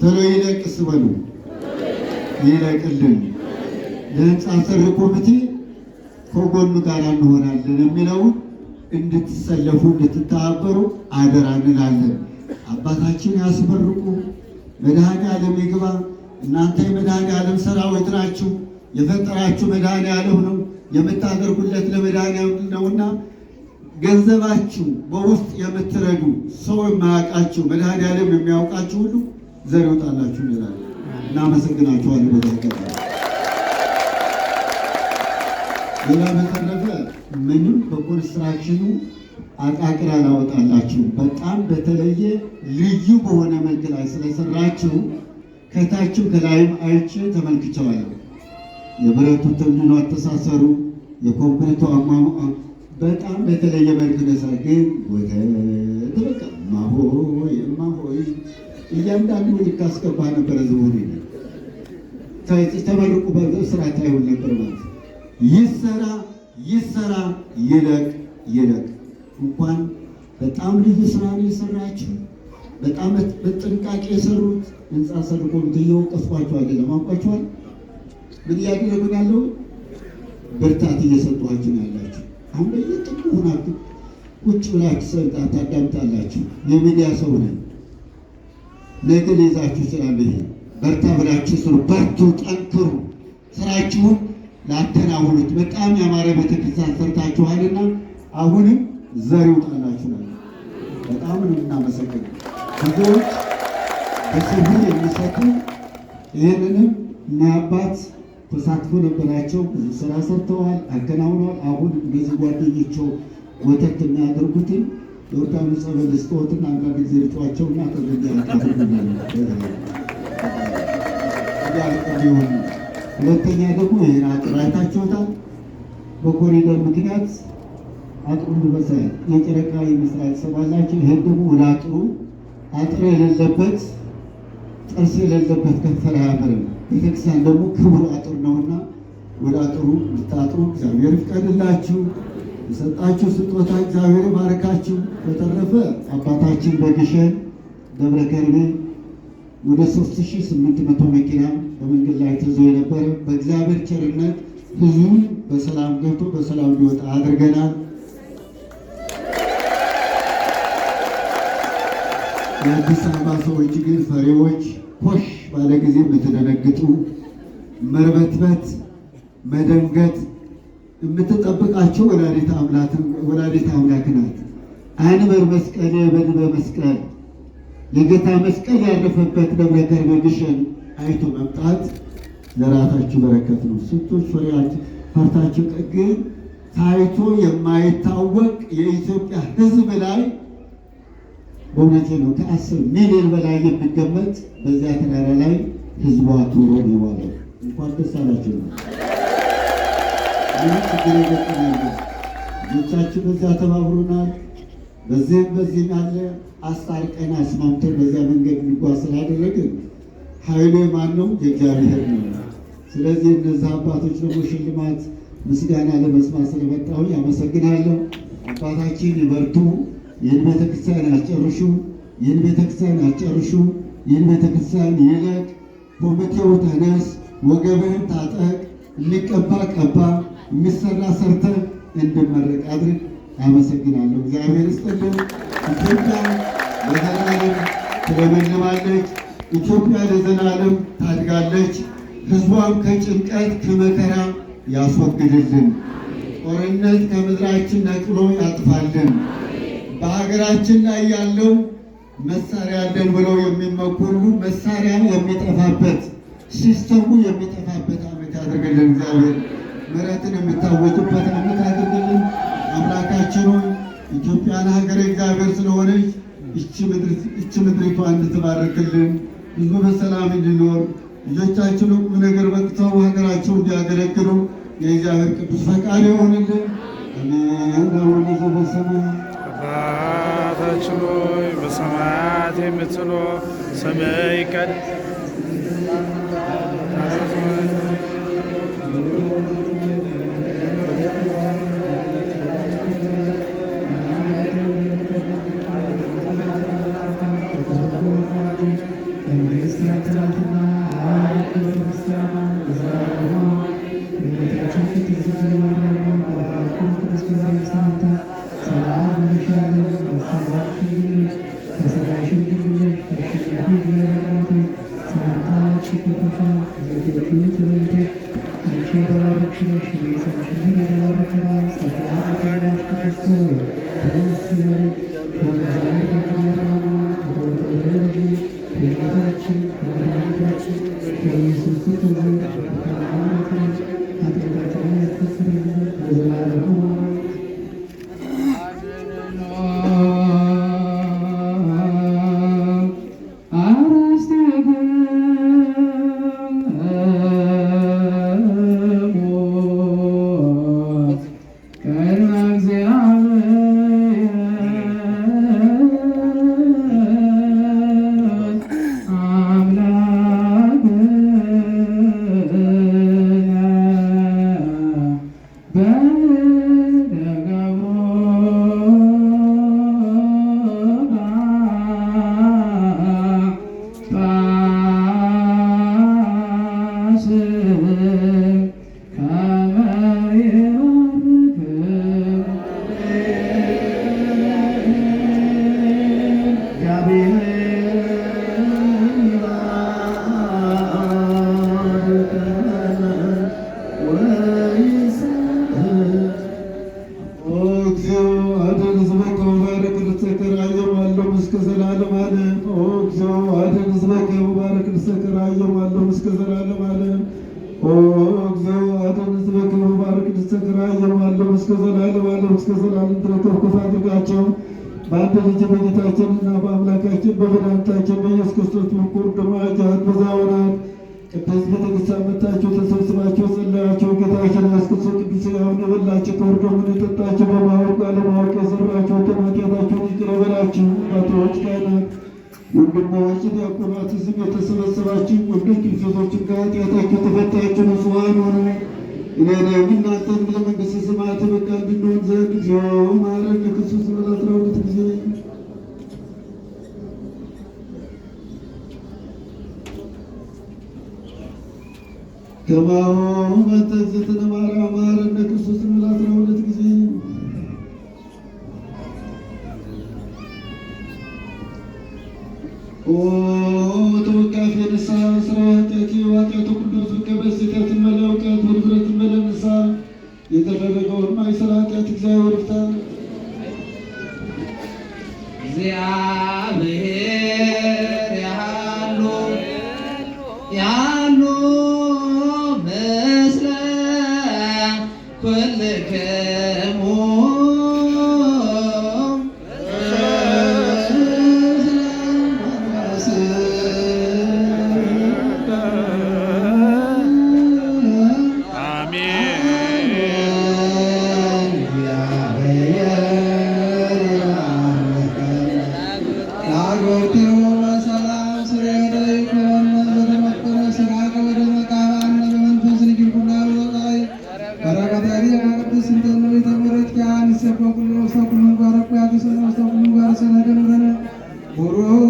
S7: ቶሎ ይለቅስ በሉ። ይለቅልን። ለህንፃ አሰሪ ኮሚቴ ከጎኑ ጋር እንሆናለን የሚለውን እንድትሰለፉ እንድትተባበሩ አደራ እንላለን። አባታችን ያስመርቁ። መድኃኔዓለም ይግባ። እናንተ የመድኃኔዓለም ሰራዊት ናችሁ። የፈጠራችሁ መድኃኔዓለም ነው። የምታደርጉለት ለመድኃኔዓለም ነውና ገንዘባችሁ በውስጥ የምትረዱ ሰው የማያውቃችሁ መድኃኔዓለም የሚያውቃችሁ ሁሉ ዘር ይወጣላችሁ እንላለን። እናመሰግናችኋለን። በተከታታይ ሌላ በተረፈ ምንም በኮንስትራክሽኑ አቃቅር አላወጣላችሁ። በጣም በተለየ ልዩ በሆነ መልክ ላይ ስለሰራችሁ ከታችም ከላይም አይቼ ተመልክቼዋለሁ። የብረቱ ትንኑ አተሳሰሩ፣ የኮንክሪቱ አሟሟ በጣም በተለየ መልክ ነሳ። ግን ወተት በቃ እማሆይ እማሆይ እያንዳንዱ ልክ አስገባ ነበረ። ዝሆኑ ተመርቁ በስራ ታይሆን ነበር ማለት ይሰራ ይሰራ ይለቅ ይለቅ። እንኳን በጣም ልዩ ስራ ነው የሰራችሁ። በጣም በጥንቃቄ የሰሩት ህንፃ አሰሪ ኮሚቴ እየወቀስኳቸው አይደለም፣ አውቃችኋል። ምን እያደረጉን ያለው ብርታት እየሰጧችሁ ነው ያላችሁ። አሁን በየጥቁ ሆናችሁ ቁጭ ብላችሁ ሰምታት ታዳምጣላችሁ። የሚዲያ ሰው ነን። ነገ ሊይዛችሁ ይችላል። ይሄ በርታ ብላችሁ ስሩ። በርቱ፣ ጠንክሩ። ስራችሁን ላተናውሉት። በጣም ያማረ ቤተክርስቲያን ሰርታችኋልና አሁንም ዘር ይውጣላችሁ ነው። በጣም ነው እናመሰግናለን። ብዙዎች በስውር የሚሰጡ ይህንንም እና አባት ተሳትፎ ነበራቸው። ብዙ ስራ ሰርተዋል፣ አከናውነዋል። አሁን እነዚህ ጓደኞቸው ወተት የሚያደርጉትን ዮርዳኖስ ጸበል ስጦትን አንዳንድ ጊዜ ልጫቸውና ሆኑ። ሁለተኛ ደግሞ ይህን አጥር አይታችሁታል። በኮሪደር ምክንያት አጥሩ ልበሳል የጨረቃ የመስራት ሰባላችሁ። ይህን ደግሞ ወደ አጥር የሌለበት ጥርስ የሌለበት ከንፈር አያምርም። ቤተክርስቲያን ደግሞ ክቡር አጥር ነውና ወደ አጥሩ ልታጥሩ እግዚአብሔር ይፍቀድላችሁ። የሰጣችሁ ስጦታ እግዚአብሔር ባረካችሁ። በተረፈ አባታችን በግሸን ደብረ ከርቤ ወደ 3800 መኪና በመንገድ ላይ ተይዞ የነበረ በእግዚአብሔር ቸርነት ህዝቡ በሰላም ገብቶ በሰላም ሊወጣ አድርገናል። የአዲስ አበባ ሰዎች ግን ፈሪዎች፣ ኮሽ ባለ ጊዜ የምትደነግጡ መርበትበት፣ መደንገጥ የምትጠብቃቸው ወላዲተ አምላክ ናት። አንበር መስቀል በድበ መስቀል የጌታ መስቀል ያረፈበት ደብረ ከርቤ ግሸን አይቶ መምጣት ለራሳችሁ በረከት ነው። ስንቶች ፈርታችሁ ግን ታይቶ የማይታወቅ የኢትዮጵያ ህዝብ ላይ በእውነቴ ነው ከ10 ሚሊዮን በላይ የሚገመት በዚያ ተራራ ላይ ህዝቡ አክብሮ ነው የዋለው። እንኳን ደስ አላችሁ ነው። ይህ ችግር የገጠመን ልጆቻችሁ በዚያ ተባብሮናል። በዚህም ያለ አስታርቀን አስማምተን በዚያ መንገድ እንጓዝ ስላደረግን ኃይሉ የማን ነው? የእግዚአብሔር ነው። ስለዚህ እነዚህ አባቶች ደግሞ ሽልማት ምስጋና ለመስማት ስለመጣሁኝ አመሰግናለሁ። አባታችን ይበርቱ። ይህን ቤተክርስቲያን ያስጨርሹ። ይህን ቤተክርስቲያን ያስጨርሹ። ይህን ቤተክርስቲያን ይለቅ። ኮሚቴው ተነስ፣ ወገብህን ታጠቅ፣ የሚቀባ ቀባ፣ የሚሰራ ሰርተህ እንድመረቅ አድርግ። አመሰግናለሁ። እግዚአብሔር ይስጥልን። ኢትዮጵያ ለዘላለም ትለመልማለች። ኢትዮጵያ ለዘላለም ታድጋለች። ህዝቧም ከጭንቀት ከመከራ ያስወግድልን። ጦርነት ከምድራችን ነቅሎ ያጥፋልን። በሀገራችን ላይ ያለው መሳሪያ አለን ብለው የሚመኩ ሁሉ መሳሪያ የሚጠፋበት ሲስተሙ የሚጠፋበት ዓመት ያድርግልን። እግዚአብሔር ምሕረትን የሚታወቅበት ዓመት ያድርግልን። አምላካችን ሆይ ኢትዮጵያን ሀገር እግዚአብሔር ስለሆነች እቺ ምድሪቷ እንድትባርክልን፣ ህዝቡ በሰላም እንዲኖር፣ ልጆቻችን ቁም ነገር በቅተው ሀገራቸው እንዲያገለግሉ የእግዚአብሔር ቅዱስ ፈቃድ ይሆንልን። አሜን። አቡነ ዘበሰማያት
S5: አባታችን ሆይ በሰማያት የምትኖር ስምህ ይቀደስ በአንድ ልጅ በጌታችንና በአምላካችን በመድኃኒታችን በኢየሱስ ክርስቶስ በኩል ደማጃት በዛወራት ቅዱስ ቤተክርስቲያን መጥታችሁ ተሰብስባችሁ ጸለያችሁ። ጌታችን ኢየሱስ ክርስቶስ ቅዱስ ሥጋውን የበላችሁ ክቡር ደሙን የጠጣችሁ በማወቅ አለማወቅ የሰራችሁ ኃጢአታችሁን ይቅር ይበላችሁ። አባቶች፣ ካህናት፣ ወንድሞች፣ ዲያቆናት እዚህ የተሰበሰባችሁ ወንዶች ሴቶችም ከኃጢአታችሁ ተፈታችሁ ንጹሐን ሆኑ። እኔንም እናንተን ለመንግሥተ ሰማያት በቃ እንድንሆን ዘንድ እግዚኦ መሐረነ ክርስቶስ በ12 ጊዜ ከማሁ በእንተ እግዝእትነ ማርያም መሐረነ ክርስቶስ እንበል 12 ጊዜ። ኦ ተወቃፌ ንስሐ ስራ ኃጢአቴ ወኃጢአተ ኩሉ ሕዝብ በስሕተት እምእለ እውቀት ወድፍረት እምእለ ንስሐ የተደረገውን ማይሰራ ኃጢአት እግዚአብሔር ይፍታ።
S8: እግዚአብሔር ያሉ ምስለ ኩልክሙ
S5: ቡሩክ